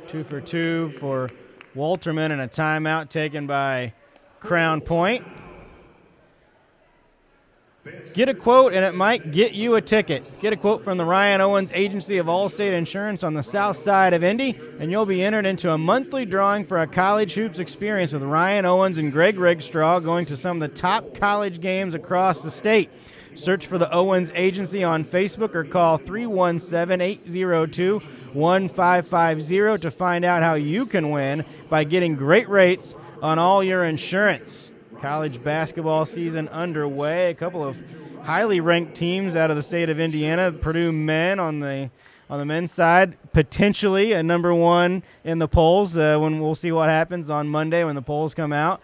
2 for 2 for Walterman, and a timeout taken by Crown Point. Get a quote, and it might get you a ticket. Get a quote from the Ryan Owens Agency of Allstate Insurance on the south side of Indy, and you'll be entered into a monthly drawing for a college hoops experience with Ryan Owens and Greg Rigstraw, going to some of the top college games across the state. Search for the Owens Agency on Facebook or call 317-802-1550 to find out how you can win by getting great rates on all your insurance. College basketball season underway. A couple of highly ranked teams out of the state of Indiana. Purdue men on the men's side, potentially a number 1 in the polls when we'll see what happens on Monday when the polls come out.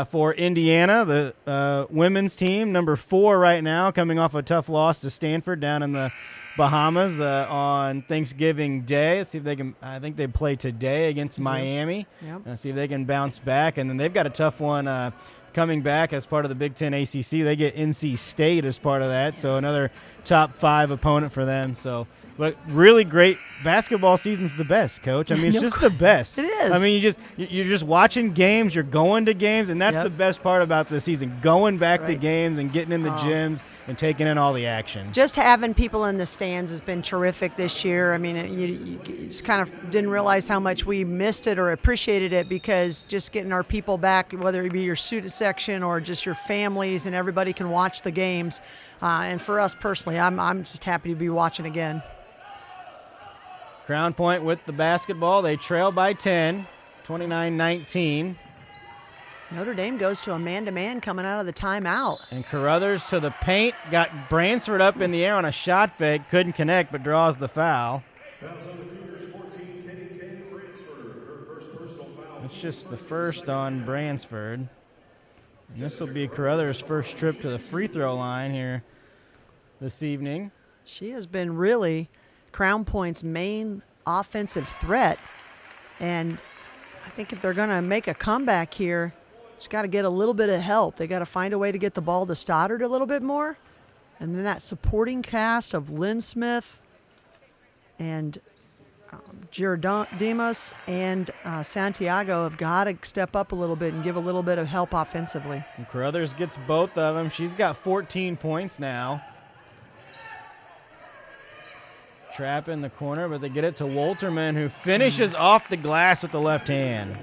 For Indiana, the women's team, number 4 right now, coming off a tough loss to Stanford down in the Bahamas on Thanksgiving Day. Let's see if they can. I think they play today against Miami. Yep. See if they can bounce back. And then they've got a tough one coming back as part of the Big Ten ACC. They get NC State as part of that, so another top 5 opponent for them. So, but really great basketball season's the best, Coach. I mean, it's just the best. It is. I mean, you're just watching games, you're going to games, and that's the best part about the season, going back to games and getting in the gyms and taking in all the action. Just having people in the stands has been terrific this year. I mean, you just kind of didn't realize how much we missed it or appreciated it, because just getting our people back, whether it be your student section or just your families, and everybody can watch the games. And for us personally, I'm just happy to be watching again. Crown Point with the basketball. They trail by 10, 29-19. Notre Dame goes to a man-to-man coming out of the timeout. And Carruthers to the paint. Got Bransford up in the air on a shot fake. Couldn't connect, but draws the foul. It's just the first on Bransford. And this will be Carruthers' first trip to the free throw line here this evening. She has been really Crown Point's main offensive threat. And I think if they're going to make a comeback here, she's got to get a little bit of help. They got to find a way to get the ball to Stoddard a little bit more. And then that supporting cast of Lynn Smith and Giordemos and Santiago have got to step up a little bit and give a little bit of help offensively. And Carruthers gets both of them. She's got 14 points now. Trap in the corner, but they get it to Wolterman, who finishes off the glass with the left hand.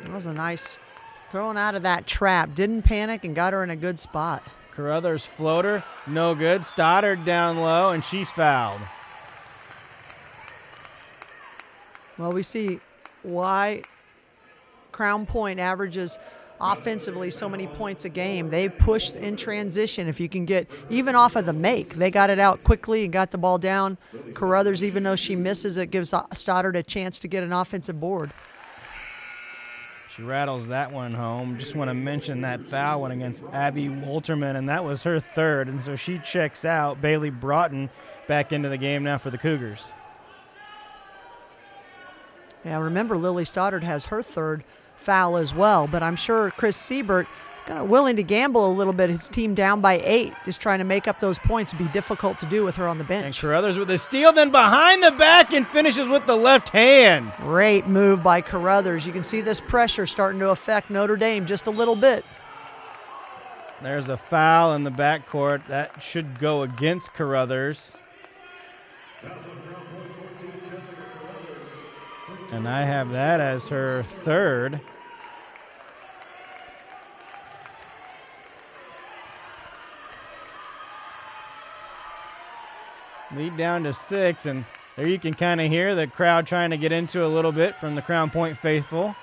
That was a nice throwing out of that trap. Didn't panic and got her in a good spot. Carruthers floater, no good. Stoddard down low, and she's fouled. Well, we see why Crown Point averages offensively so many points a game. They push in transition. If you can get, even off of the make, they got it out quickly and got the ball down. Carruthers, even though she misses, it gives Stoddard a chance to get an offensive board. She rattles that one home. Just want to mention that foul went against Abby Wolterman, and that was her third, and so she checks out. Bailey Broughton back into the game now for the Cougars. Yeah, remember Lily Stoddard has her third foul as well, but I'm sure Chris Siebert kind of willing to gamble a little bit. His team down by 8, just trying to make up those points would be difficult to do with her on the bench. And Carruthers with the steal, then behind the back and finishes with the left hand. Great move by Carruthers. You can see this pressure starting to affect Notre Dame just a little bit. There's a foul in the backcourt. That should go against Carruthers. And I have that as her third. Lead down to 6, and there you can kind of hear the crowd trying to get into a little bit from the Crown Point faithful.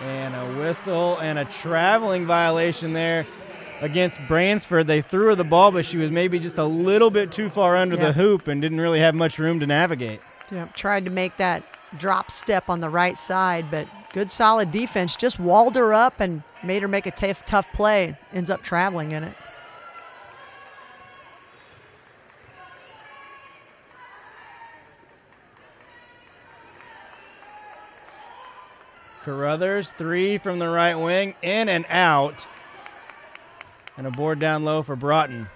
And a whistle and a traveling violation there against Bransford. They threw her the ball, but she was maybe just a little bit too far under the hoop and didn't really have much room to navigate. Yeah, tried to make that drop step on the right side, but good solid defense. Just walled her up and made her make a tough play. Ends up traveling in it. Carruthers, 3 from the right wing, in and out. And a board down low for Broughton.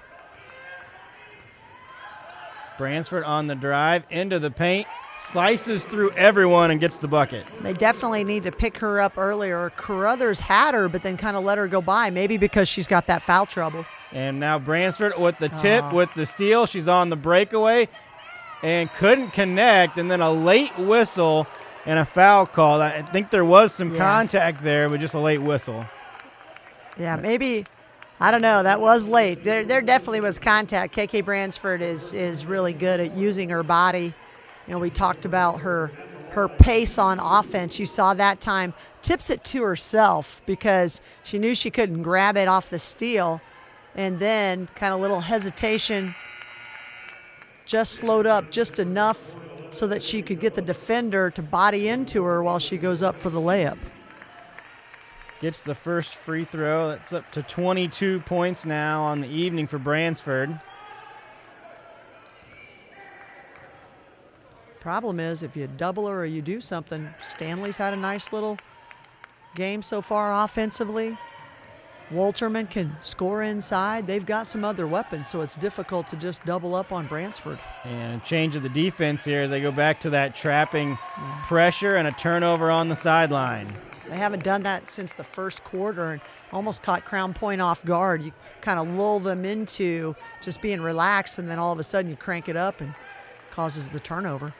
Bransford on the drive, into the paint, slices through everyone and gets the bucket. They definitely need to pick her up earlier. Carruthers had her, but then kind of let her go by, maybe because she's got that foul trouble. And now Bransford with the tip, with the steal. She's on the breakaway and couldn't connect, and then a late whistle and a foul call. I think there was some contact there, but just a late whistle. Yeah, maybe, I don't know, that was late. There definitely was contact. KK Bransford is really good at using her body. You know, we talked about her pace on offense. You saw that time. Tips it to herself because she knew she couldn't grab it off the steal. And then kind of little hesitation, just slowed up just enough so that she could get the defender to body into her while she goes up for the layup. Gets the first free throw. That's up to 22 points now on the evening for Bransford. Problem is, if you double her or you do something, Stanley's had a nice little game so far offensively. Wolterman can score inside. They've got some other weapons, so it's difficult to just double up on Brownsburg. And a change of the defense here as they go back to that trapping pressure and a turnover on the sideline. They haven't done that since the first quarter and almost caught Crown Point off guard. You kind of lull them into just being relaxed, and then all of a sudden you crank it up and causes the turnover.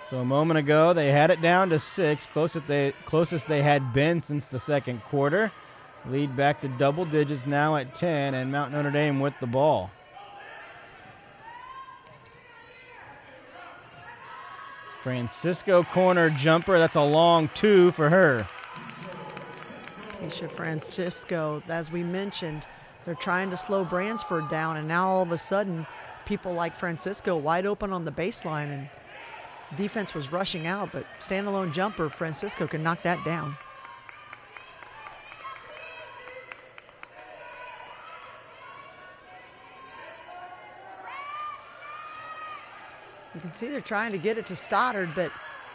So a moment ago, they had it down to 6, closest they had been since the second quarter. Lead back to double digits now at 10, and Mount Notre Dame with the ball. Francisco corner jumper. That's a long 2 for her. Keisha Francisco, as we mentioned, they're trying to slow Brownsburg down, and now all of a sudden, people like Francisco wide open on the baseline, and defense was rushing out, but standalone jumper, Francisco can knock that down. You can see they're trying to get it to Stoddard, but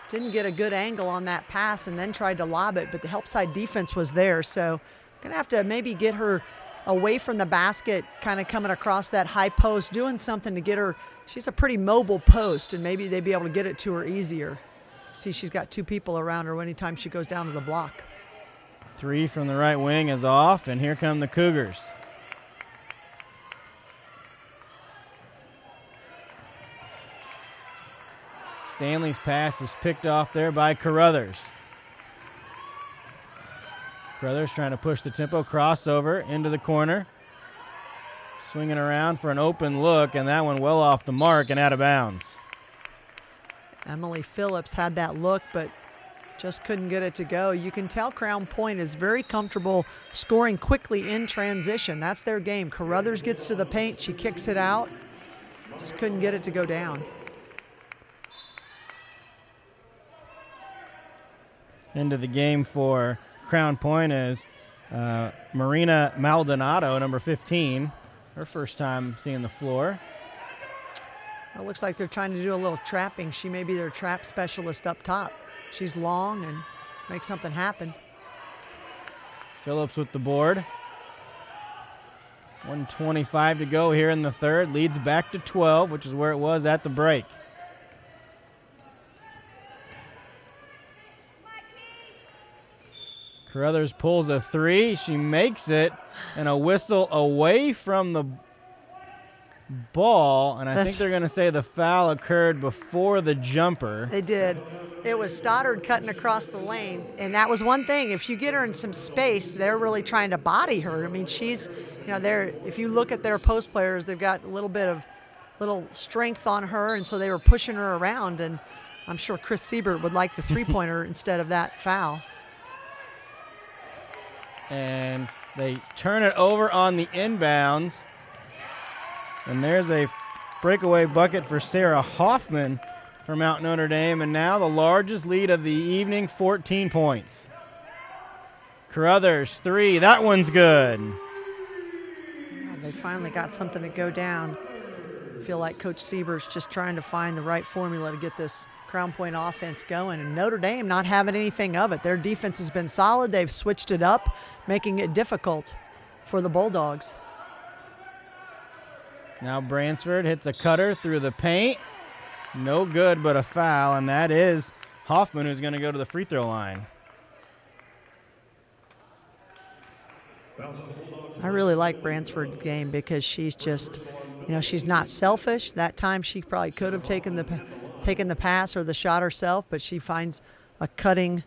didn't get a good angle on that pass and then tried to lob it, but the help side defense was there. So gonna have to maybe get her away from the basket, kind of coming across that high post, doing something to get her. She's a pretty mobile post, and maybe they'd be able to get it to her easier. See, she's got 2 people around her anytime she goes down to the block. 3 from the right wing is off, and here come the Cougars. Stanley's pass is picked off there by Carruthers. Carruthers trying to push the tempo, crossover into the corner. Swinging around for an open look, and that one well off the mark and out of bounds. Emily Phillips had that look, but just couldn't get it to go. You can tell Crown Point is very comfortable scoring quickly in transition. That's their game. Carruthers gets to the paint, she kicks it out. Just couldn't get it to go down. Into the game for Crown Point is Marina Maldonado, number 15. Her first time seeing the floor. It looks like they're trying to do a little trapping. She may be their trap specialist up top. She's long and makes something happen. Phillips with the board. 1:25 to go here in the third. Leads back to 12, which is where it was at the break. Carruthers pulls a 3. She makes it, and a whistle away from the ball. And I think they're going to say the foul occurred before the jumper. They did. It was Stoddard cutting across the lane, and that was one thing. If you get her in some space, they're really trying to body her. I mean, she's, if you look at their post players, they've got a little bit of strength on her, and so they were pushing her around. And I'm sure Chris Siebert would like the 3-pointer instead of that foul. And they turn it over on the inbounds. And there's a breakaway bucket for Sarah Hoffman from Mount Notre Dame. And now the largest lead of the evening, 14 points. Carruthers, 3. That one's good. They finally got something to go down. I feel like Coach Siebert's just trying to find the right formula to get this Crown Point offense going, and Notre Dame not having anything of it. Their defense has been solid. They've switched it up, making it difficult for the Bulldogs. Now Bransford hits a cutter through the paint. No good, but a foul, and that is Hoffman, who's going to go to the free throw line. I really like Bransford's game because she's just, she's not selfish. That time she probably could have taken the pass or the shot herself, but she finds a cutting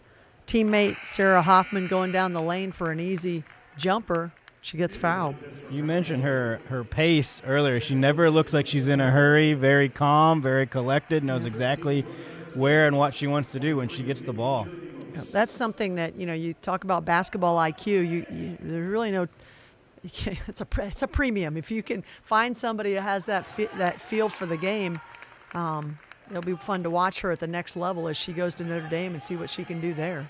teammate, Sarah Hoffman, going down the lane for an easy jumper. She gets fouled. You mentioned her pace earlier. She never looks like she's in a hurry, very calm, very collected, knows exactly where and what she wants to do when she gets the ball. That's something that, you talk about basketball IQ, there's really no, it's a premium. If you can find somebody who has that feel for the game, it'll be fun to watch her at the next level as she goes to Notre Dame and see what she can do there.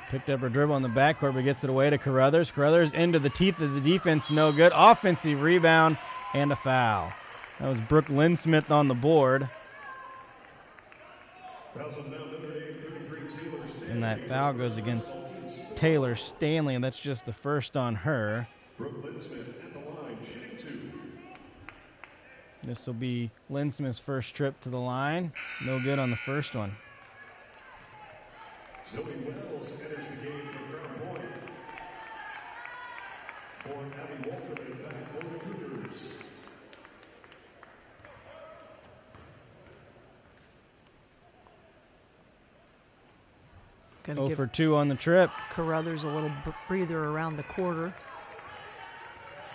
Picked up her dribble on the backcourt, but gets it away to Carruthers. Carruthers into the teeth of the defense, no good. Offensive rebound and a foul. That was Brooke Linsmith on the board. And that foul goes against Taylor Stanley, and that's just the first on her. This will be Linsmith's first trip to the line. No good on the first one. Zoe Wells enters the game from Crown Point. For Abby Walterman back for the Cougars. Gonna 0 give for 2 on the trip. Carruthers a little breather around the quarter.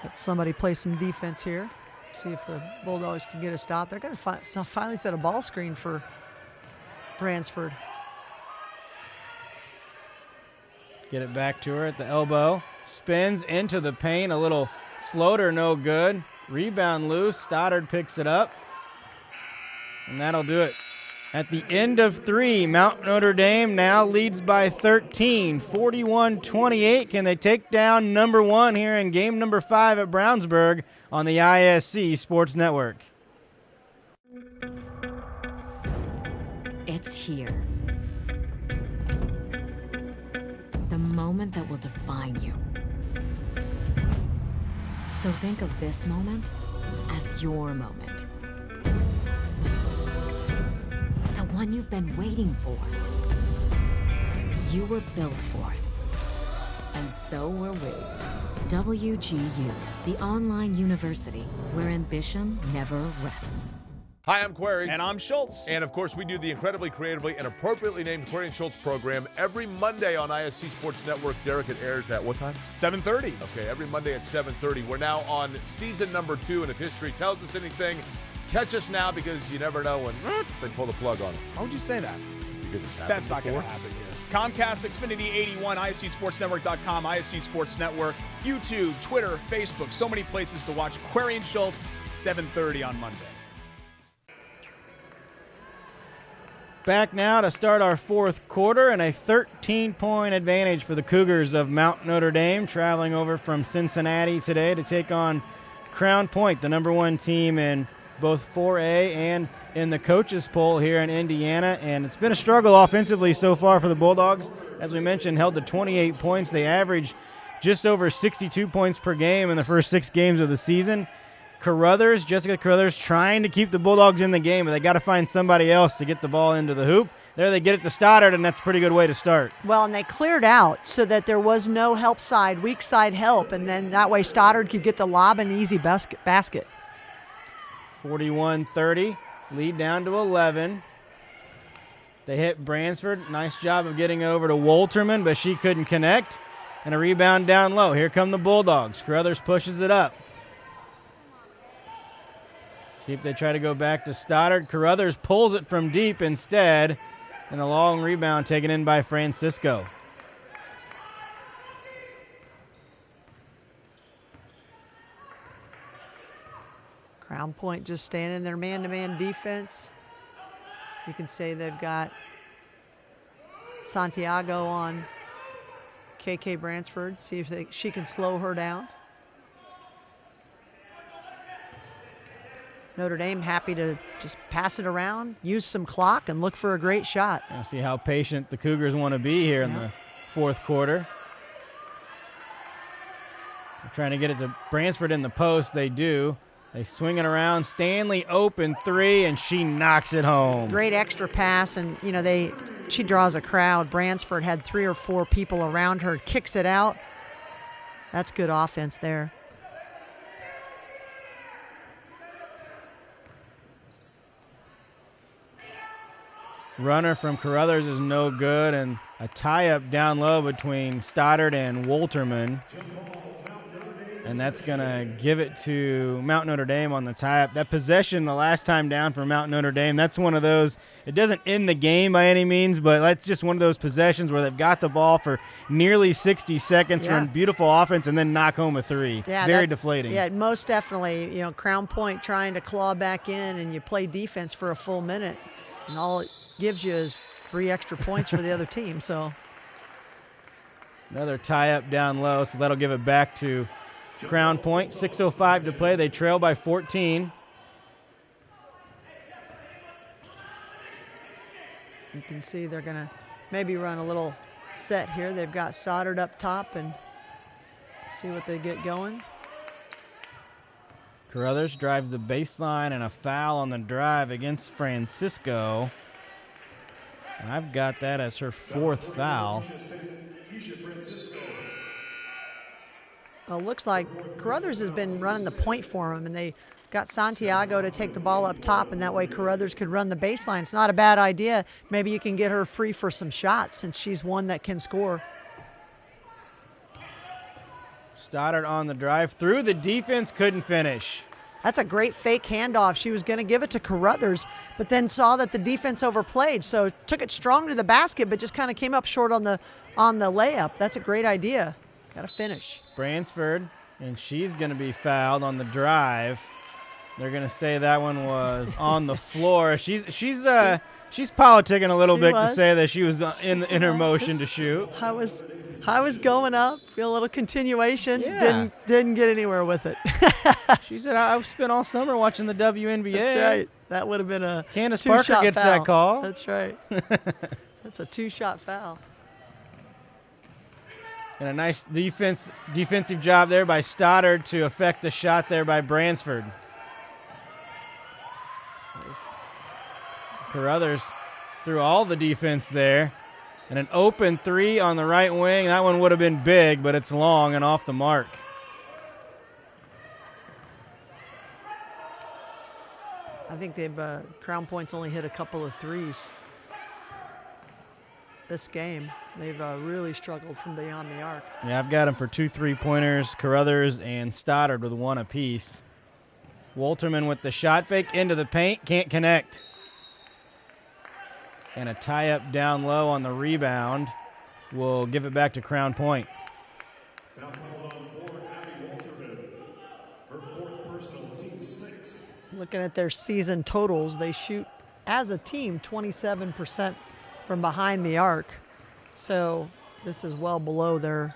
Let somebody play some defense here. See if the Bulldogs can get a stop. They're going to finally set a ball screen for Brownsburg. Get it back to her at the elbow. Spins into the paint. A little floater, no good. Rebound loose. Stoddard picks it up. And that'll do it. At the end of 3, Mount Notre Dame now leads by 13, 41-28. Can they take down number 1 here in game number 5 at Brownsburg on the ISC Sports Network? It's here. The moment that will define you. So think of this moment as your moment. The one you've been waiting for. You were built for it. And so were we. WGU, the online university where ambition never rests. Hi, I'm Query. And I'm Schultz. And of course, we do the incredibly creatively and appropriately named Query and Schultz program every Monday on ISC Sports Network. Derek, it airs at what time? 7:30. Okay, every Monday at 7:30. We're now on season number 2, and if history tells us anything, catch us now because you never know when they pull the plug on it. Why would you say that? Because it's happened That's not before. going to happen here. Comcast, Xfinity 81, ISCSportsNetwork.com, ISC Sports Network, YouTube, Twitter, Facebook, so many places to watch Query and Schultz, 7:30 on Monday. Back now to start our 4th quarter, and a 13-point advantage for the Cougars of Mount Notre Dame, traveling over from Cincinnati today to take on Crown Point, the number 1 team in both 4A and in the coaches poll here in Indiana. And it's been a struggle offensively so far for the Bulldogs. As we mentioned, held to 28 points. They averaged just over 62 points per game in the first 6 games of the season. Jessica Carruthers, trying to keep the Bulldogs in the game, but they got to find somebody else to get the ball into the hoop. There they get it to Stoddard, and that's a pretty good way to start. Well, and they cleared out so that there was no help side, weak side help, and then that way Stoddard could get the lob and easy basket. 41-30, lead down to 11. They hit Brownsburg. Nice job of getting over to Wolterman, but she couldn't connect. And a rebound down low. Here come the Bulldogs. Carruthers pushes it up. See if they try to go back to Stoddard. Carruthers pulls it from deep instead. And the long rebound taken in by Francisco. Crown Point just staying in their man-to-man defense. You can say they've got Santiago on KK Brownsburg. See if she can slow her down. Notre Dame happy to just pass it around, use some clock, and look for a great shot. I'll see how patient the Cougars want to be here in the 4th quarter. They're trying to get it to Brownsburg in the post. They do. They swing it around. Stanley open 3, and she knocks it home. Great extra pass, and she draws a crowd. Brownsburg had 3 or 4 people around her, kicks it out. That's good offense there. Runner from Carruthers is no good, and a tie-up down low between Stoddard and Wolterman. And that's going to give it to Mount Notre Dame on the tie-up. That possession the last time down for Mount Notre Dame, that's one of those, it doesn't end the game by any means, but that's just one of those possessions where they've got the ball for nearly 60 seconds, run beautiful offense, and then knock home a 3. Yeah, very deflating. Yeah, most definitely. Crown Point trying to claw back in, and you play defense for a full minute, and all it gives you is 3 extra points for the other team. So another tie-up down low, so that'll give it back to Crown Point. 6:05 to play. They trail by 14. You can see they're going to maybe run a little set here. They've got Stoddard up top and see what they get going. Carruthers drives the baseline and a foul on the drive against Francisco. And I've got that as her 4th foul. Well, it looks like Carruthers has been running the point for him, and they got Santiago to take the ball up top, and that way Carruthers could run the baseline. It's not a bad idea. Maybe you can get her free for some shots since she's one that can score. Stoddard on the drive through the defense, couldn't finish. That's a great fake handoff. She was going to give it to Carruthers, but then saw that the defense overplayed, so took it strong to the basket, but just kind of came up short on the layup. That's a great idea. Got to finish. Bransford, and she's going to be fouled on the drive. They're going to say that one was on the floor. She's politicking a little bit to say that she was in her motion to shoot. I was going up, feel a little continuation. Yeah. Didn't get anywhere with it. She said, I've spent all summer watching the WNBA. That's right. That would have been a Candace Parker gets foul. that call. That's right. That's a 2-shot foul. And a nice defensive job there by Stoddard to affect the shot there by Bransford. Carruthers through all the defense there. And an open 3 on the right wing. That one would have been big, but it's long and off the mark. I think they've Crown Point's only hit a couple of threes this game. They've really struggled from beyond the arc. Yeah, I've got them for 2 3-pointers, Carruthers and Stoddard with 1 apiece. Wolterman with the shot fake into the paint, can't connect. And a tie-up down low on the rebound. We'll give it back to Crown Point. Now called on for Abby Wolterman. Her 4th personal, team 6. Looking at their season totals, they shoot, as a team, 27% from behind the arc. So this is well below their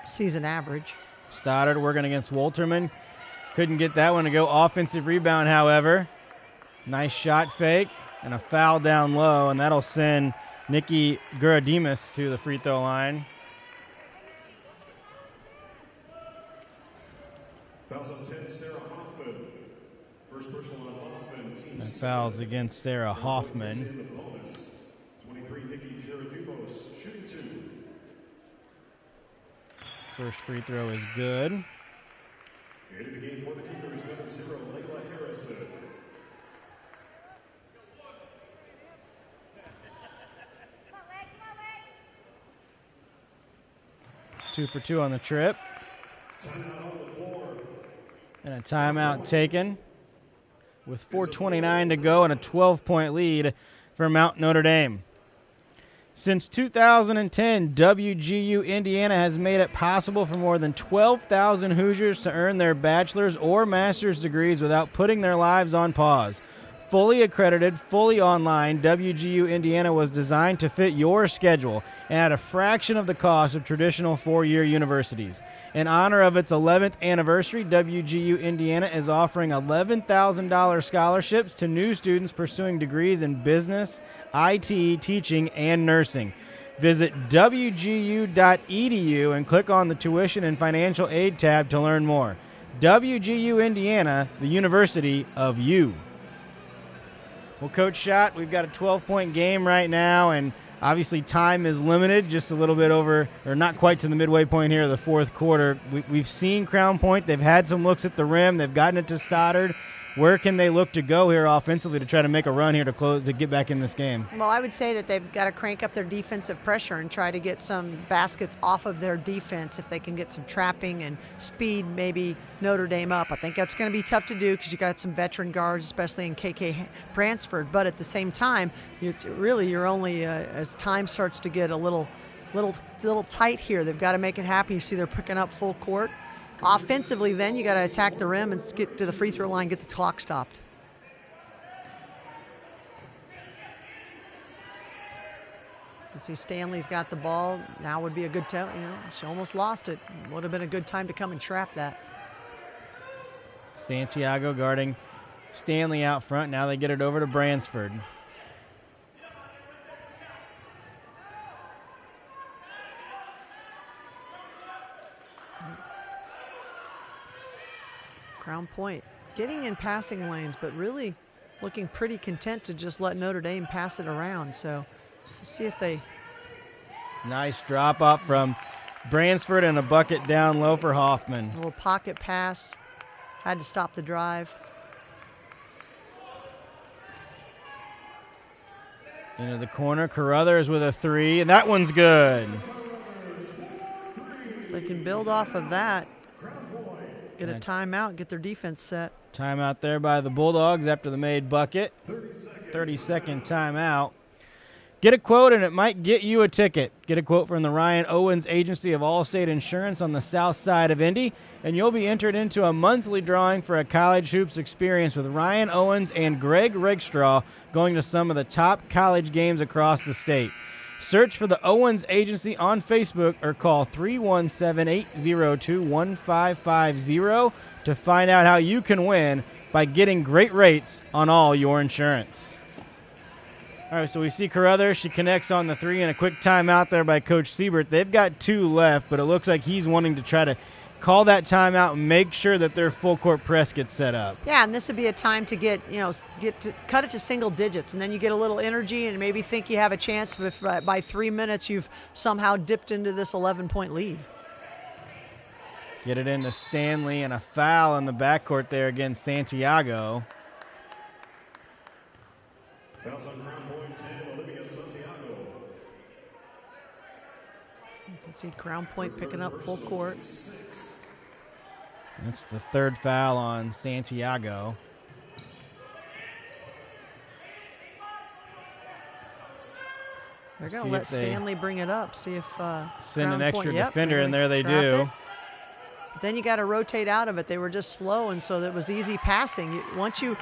season average. Stoddard working against Wolterman. Couldn't get that one to go. Offensive rebound, however. Nice shot fake. And a foul down low, and that'll send Nikki Guradimas to the free throw line. Fouls on 10, Sarah Hoffman. First personal on Hoffman, team 6. Fouls against Sarah Hoffman. 23, Nikki Geradumos, shooting 2. First free throw is good. Into the game for the Cougars, number 0, Layla Harrison. 2 for 2 on the trip. And a timeout taken with 4:29 to go and a 12-point lead for Mount Notre Dame. Since 2010, WGU Indiana has made it possible for more than 12,000 Hoosiers to earn their bachelor's or master's degrees without putting their lives on pause. Fully accredited, fully online, WGU Indiana was designed to fit your schedule and at a fraction of the cost of traditional 4-year universities. In honor of its 11th anniversary, WGU Indiana is offering $11,000 scholarships to new students pursuing degrees in business, IT, teaching, and nursing. Visit WGU.edu and click on the Tuition and Financial Aid tab to learn more. WGU Indiana, the University of You. Well, Coach Schott, we've got a 12-point game right now, and obviously time is limited, just a little bit over, or not quite to the midway point here of the 4th quarter. We've seen Crown Point. They've had some looks at the rim. They've gotten it to Stoddard. Where can they look to go here offensively to try to make a run here to get back in this game? Well, I would say that they've got to crank up their defensive pressure and try to get some baskets off of their defense. If they can get some trapping and speed maybe Notre Dame up. I think that's going to be tough to do because you got some veteran guards, especially in KK Bransford. But at the same time, you're only as time starts to get a little tight here. They've got to make it happen. You see they're picking up full court. Offensively, then, you got to attack the rim and get to the free throw line, get the clock stopped. You can see Stanley's got the ball. Now would be a good time. She almost lost it. Would have been a good time to come and trap that. Santiago guarding Stanley out front. Now they get it over to Bransford. Crown Point getting in passing lanes, but really looking pretty content to just let Notre Dame pass it around. So we'll see if they... Nice drop up from Bransford and a bucket down low for Hoffman. A little pocket pass. Had to stop the drive. Into the corner, Carruthers with a 3, and that one's good. They can build off of that. Get a timeout, get their defense set. Timeout there by the Bulldogs after the made bucket. 30-second timeout. Get a quote and it might get you a ticket. Get a quote from the Ryan Owens Agency of Allstate Insurance on the south side of Indy, and you'll be entered into a monthly drawing for a college hoops experience with Ryan Owens and Greg Rakestraw going to some of the top college games across the state. Search for the Owens Agency on Facebook or call 317-802-1550 to find out how you can win by getting great rates on all your insurance. All right, so we see Carruthers. She connects on the 3 and a quick timeout there by Coach Siebert. They've got 2 left, but it looks like he's wanting to try to call that timeout and make sure that their full court press gets set up. Yeah, and this would be a time to cut it to single digits, and then you get a little energy and maybe think you have a chance, but by 3 minutes you've somehow dipped into this 11-point lead. Get it into Stanley and a foul in the backcourt there against Santiago. Fouls on Crown Point 10, Olivia Santiago. You can see Crown Point picking up full court. That's the 3rd foul on Santiago. They're going to let Stanley bring it up, see if send Crown an extra Point, defender in there. They do. But then you got to rotate out of it. They were just slow, and so that was easy passing. Once you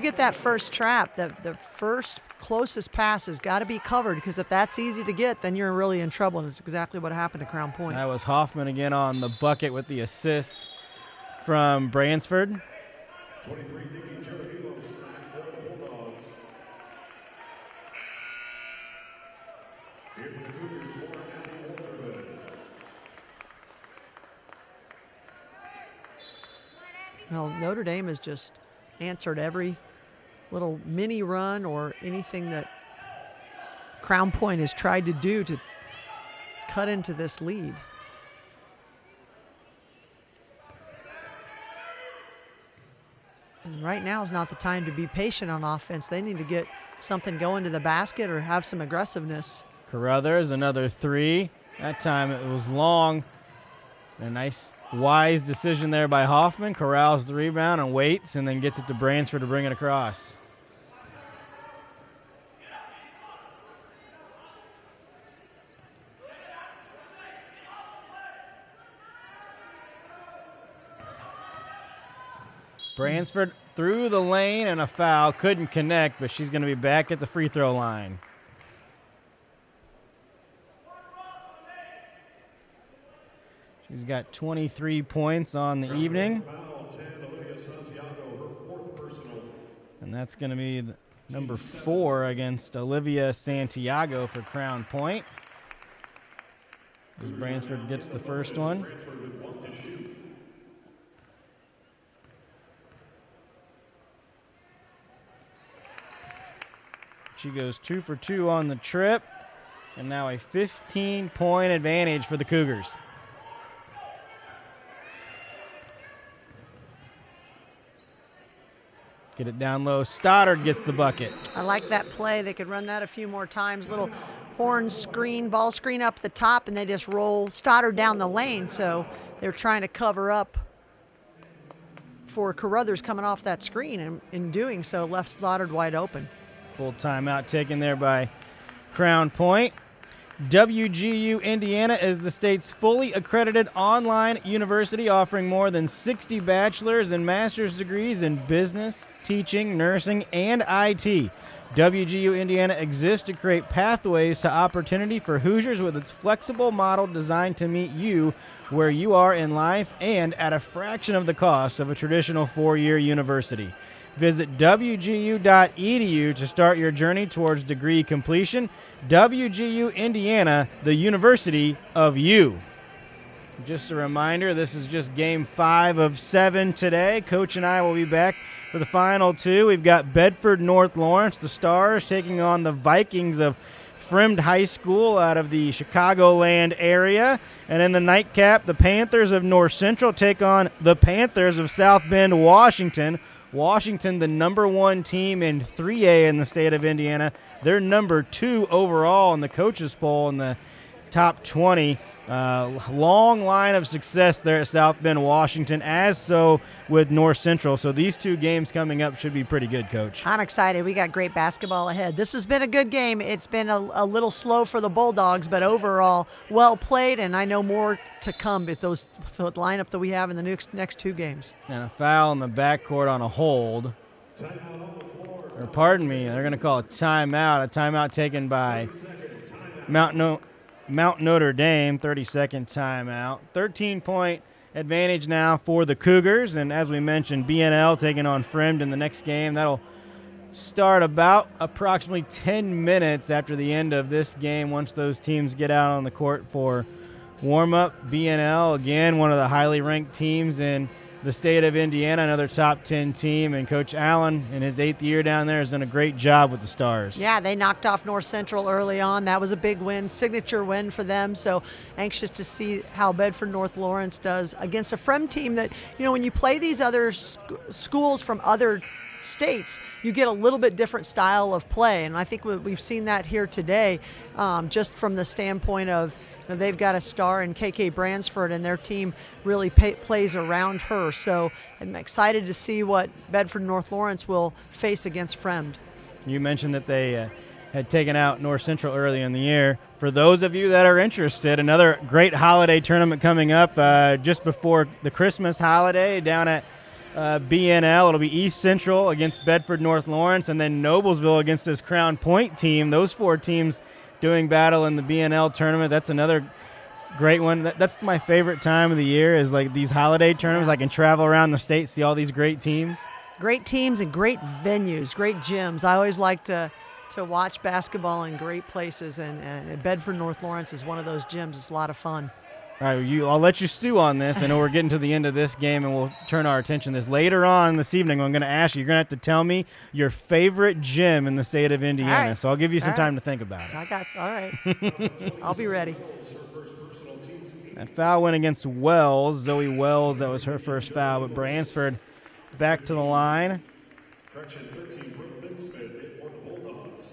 get that first trap, the first closest pass has got to be covered, because if that's easy to get, then you're really in trouble, and it's exactly what happened to Crown Point. That was Hoffman again on the bucket with the assist from Bransford. 23, Nikki Cherubimos for the Bulldogs. Here for the Cougars, for Abby Walterhood. Well, Notre Dame has just answered every little mini run or anything that Crown Point has tried to do to cut into this lead. And right now is not the time to be patient on offense. They need to get something going to the basket or have some aggressiveness. Carruthers, another 3. That time it was long. A nice, wise decision there by Hoffman. Corrals the rebound and waits, and then gets it to Bransford to bring it across. Bransford through the lane and a foul. Couldn't connect, but she's going to be back at the free throw line. She's got 23 points on the evening. And that's going to be number 4 against Olivia Santiago for Crown Point. As Bransford gets the first one. She goes 2 for 2 on the trip. And now a 15-point advantage for the Cougars. Get it down low. Stoddard gets the bucket. I like that play. They could run that a few more times. Little horn screen, ball screen up the top, and they just roll Stoddard down the lane. So they're trying to cover up for Carruthers coming off that screen, and in doing so, left Stoddard wide open. Full timeout taken there by Crown Point. WGU Indiana is the state's fully accredited online university offering more than 60 bachelor's and master's degrees in business, teaching, nursing, and IT. WGU Indiana exists to create pathways to opportunity for Hoosiers with its flexible model designed to meet you where you are in life and at a fraction of the cost of a traditional 4-year university. Visit WGU.edu to start your journey towards degree completion. WGU Indiana, the University of You. Just a reminder, this is just game 5 of 7 today. Coach and I will be back for the final 2. We've got Bedford North Lawrence, the Stars, taking on the Vikings of Fremd High School out of the Chicagoland area. And in the nightcap, the Panthers of North Central take on the Panthers of South Bend, Washington. Washington, the number 1 team in 3A in the state of Indiana. They're number 2 overall in the coaches poll in the top 20. Long line of success there at South Bend, Washington, as so with North Central. So these 2 games coming up should be pretty good, Coach. I'm excited. We got great basketball ahead. This has been a good game. It's been a little slow for the Bulldogs, but overall well played, and I know more to come with the lineup that we have in the next 2 games. And a foul in the backcourt on a hold. Or pardon me, they're going to call a timeout. A timeout taken by Mount Notre Dame, 30-second timeout. 13-point advantage now for the Cougars, and as we mentioned, BNL taking on Fremd in the next game. That'll start about approximately 10 minutes after the end of this game once those teams get out on the court for warm-up. BNL, again, one of the highly ranked teams in the state of Indiana, another top 10 team, and Coach Allen in his 8th year down there has done a great job with the Stars. Yeah, they knocked off North Central early on. That was a big win, signature win for them. So anxious to see how Bedford North Lawrence does against a Fremd team that, when you play these other schools from other states, you get a little bit different style of play. And I think we've seen that here today, just from the standpoint of, they've got a star in KK Brownsburg, and their team really plays around her. So I'm excited to see what Bedford North Lawrence will face against Fremd. You mentioned that they had taken out North Central early in the year. For those of you that are interested, another great holiday tournament coming up just before the Christmas holiday down at BNL. It'll be East Central against Bedford North Lawrence, and then Noblesville against this Crown Point team. Those 4 teams doing battle in the BNL tournament. That's another great one. That's my favorite time of the year, is like these holiday tournaments. I can travel around the state, see all these great teams. Great teams and great venues, great gyms. I always like to watch basketball in great places, and Bedford North Lawrence is one of those gyms. It's a lot of fun. All right, I'll let you stew on this. I know we're getting to the end of this game, and we'll turn our attention to this. Later on this evening, I'm going to ask you, you're going to have to tell me your favorite gym in the state of Indiana. Right. So I'll give you some All time right. to think about it. All right. I'll be ready. That foul went against Wells. Zoe Wells, that was her first foul. But Bransford back to the line. Correction 13, Brooklyn Smith for the Bulldogs.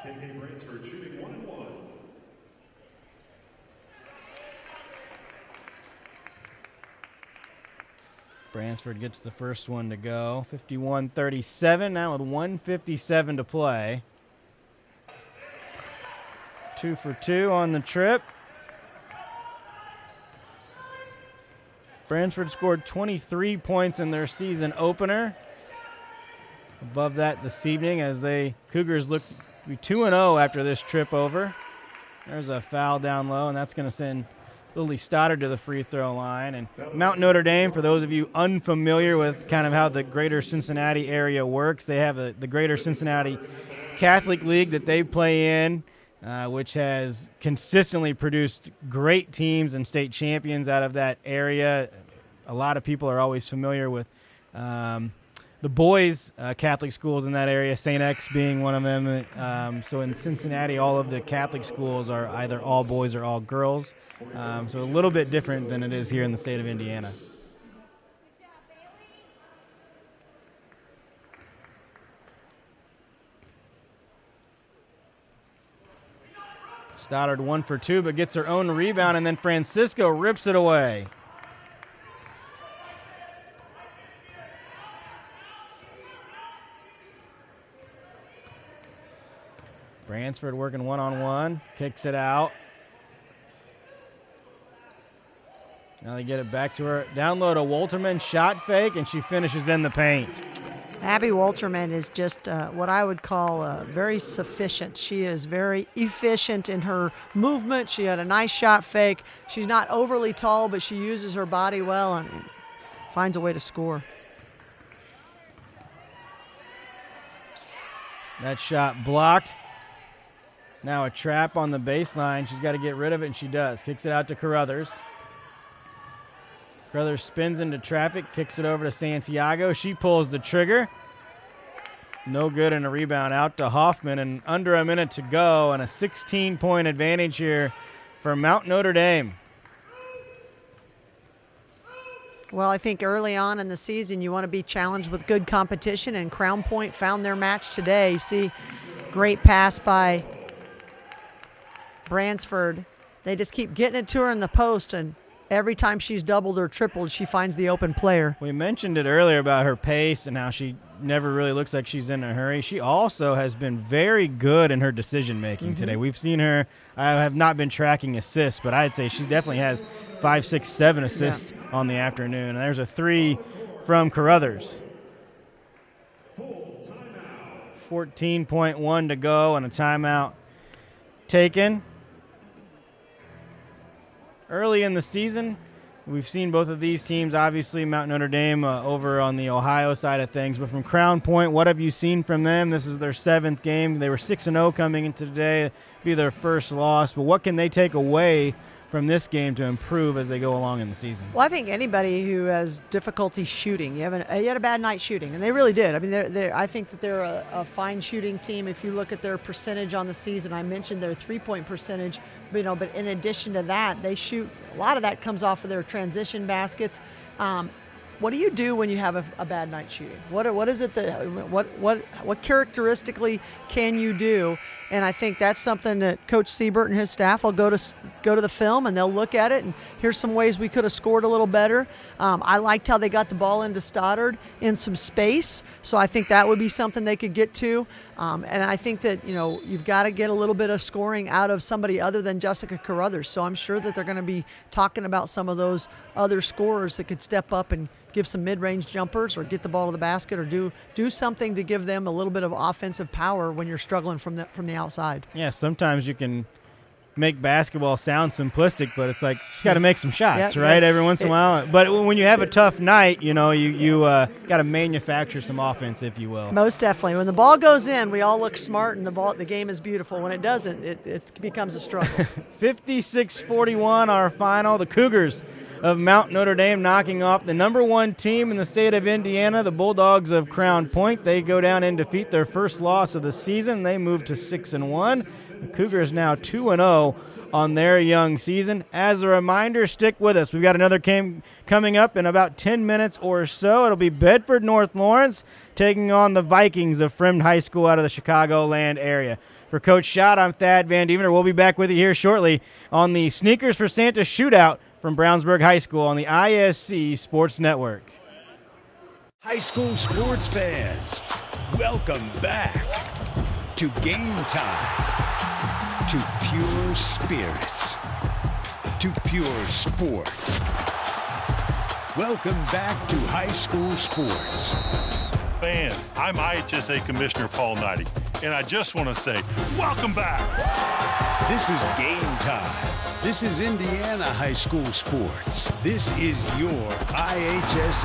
KK Bransford shooting 1-1. Bransford gets the first one to go. 51-37, now with 1:57 to play. 2 for 2 on the trip. Bransford scored 23 points in their season opener. Above that this evening as Cougars look to be 2-0 after this trip over. There's a foul down low, and that's going to send Lily Stoddard to the free throw line. And Mount Notre Dame, for those of you unfamiliar with kind of how the greater Cincinnati area works, they have the Greater Cincinnati Catholic League that they play in, which has consistently produced great teams and state champions out of that area. A lot of people are always familiar with the boys' Catholic schools in that area, St. X being one of them. So in Cincinnati, all of the Catholic schools are either all boys or all girls. So a little bit different than it is here in the state of Indiana. Stoddard 1 for 2, but gets her own rebound, and then Francisco rips it away. Bransford working one-on-one, kicks it out. Now they get it back to her. Down low to Wolterman, shot fake, and she finishes in the paint. Abby Wolterman is just what I would call very sufficient. She is very efficient in her movement. She had a nice shot fake. She's not overly tall, but she uses her body well and finds a way to score. That shot blocked. Now a trap on the baseline. She's got to get rid of it, and she does. Kicks it out to Carruthers. Carruthers spins into traffic, kicks it over to Santiago. She pulls the trigger. No good, and a rebound out to Hoffman, and under a minute to go, and a 16-point advantage here for Mount Notre Dame. Well, I think early on in the season you want to be challenged with good competition, and Crown Point found their match today. See, great pass by Brownsburg. They just keep getting it to her in the post, and every time she's doubled or tripled, she finds the open player. We mentioned it earlier about her pace and how she never really looks like she's in a hurry. She also has been very good in her decision-making today. We've seen her. I have not been tracking assists, but I'd say she definitely has 5, 6, 7 assists on the afternoon. And there's a 3 from Carruthers. 14.1 to go and a timeout taken. Early in the season, we've seen both of these teams, obviously Mount Notre Dame over on the Ohio side of things, but from Crown Point, what have you seen from them? This is their 7th game. They were 6-0 coming into today, be their first loss, but what can they take away from this game to improve as they go along in the season? Well, I think anybody who has difficulty shooting, you had a bad night shooting, and they really did. I mean, I think that they're a fine shooting team. If you look at their percentage on the season, I mentioned their 3-point percentage, but in addition to that, they shoot, a lot of that comes off of their transition baskets. What do you do when you have a bad night shooting? What is it that what characteristically can you do? And I think that's something that Coach Siebert and his staff will go to the film, and they'll look at it, and here's some ways we could have scored a little better. I liked how they got the ball into Stoddard in some space, so I think that would be something they could get to. And I think that, you've got to get a little bit of scoring out of somebody other than Jessica Carruthers. So I'm sure that they're going to be talking about some of those other scorers that could step up and give some mid-range jumpers or get the ball to the basket or do something to give them a little bit of offensive power when you're struggling from the outside. Yeah, sometimes you can make basketball sound simplistic, but it's like just got to make some shots, right? Every once in a while. But when you have a tough night, you got to manufacture some offense, if you will. Most definitely. When the ball goes in, we all look smart, and the game is beautiful. When it doesn't, it becomes a struggle. 56-41, our final. The Cougars of Mount Notre Dame knocking off the number 1 team in the state of Indiana, the Bulldogs of Crown Point. They go down and defeat their first loss of the season. They move to 6-1. The Cougars now 2-0 on their young season. As a reminder, stick with us. We've got another game coming up in about 10 minutes or so. It'll be Bedford North Lawrence taking on the Vikings of Fremd High School out of the Chicagoland area. For Coach Schott, I'm Thad Van Dievener. We'll be back with you here shortly on the Sneakers for Santa Shootout from Brownsburg High School on the ISC Sports Network. High school sports fans, welcome back to Game Time, to pure spirits, to pure sport. Welcome back to high school sports. Fans, I'm IHSA Commissioner Paul Knighty, and I just want to say, welcome back. This is Game Time. This is Indiana high school sports. This is your IHSA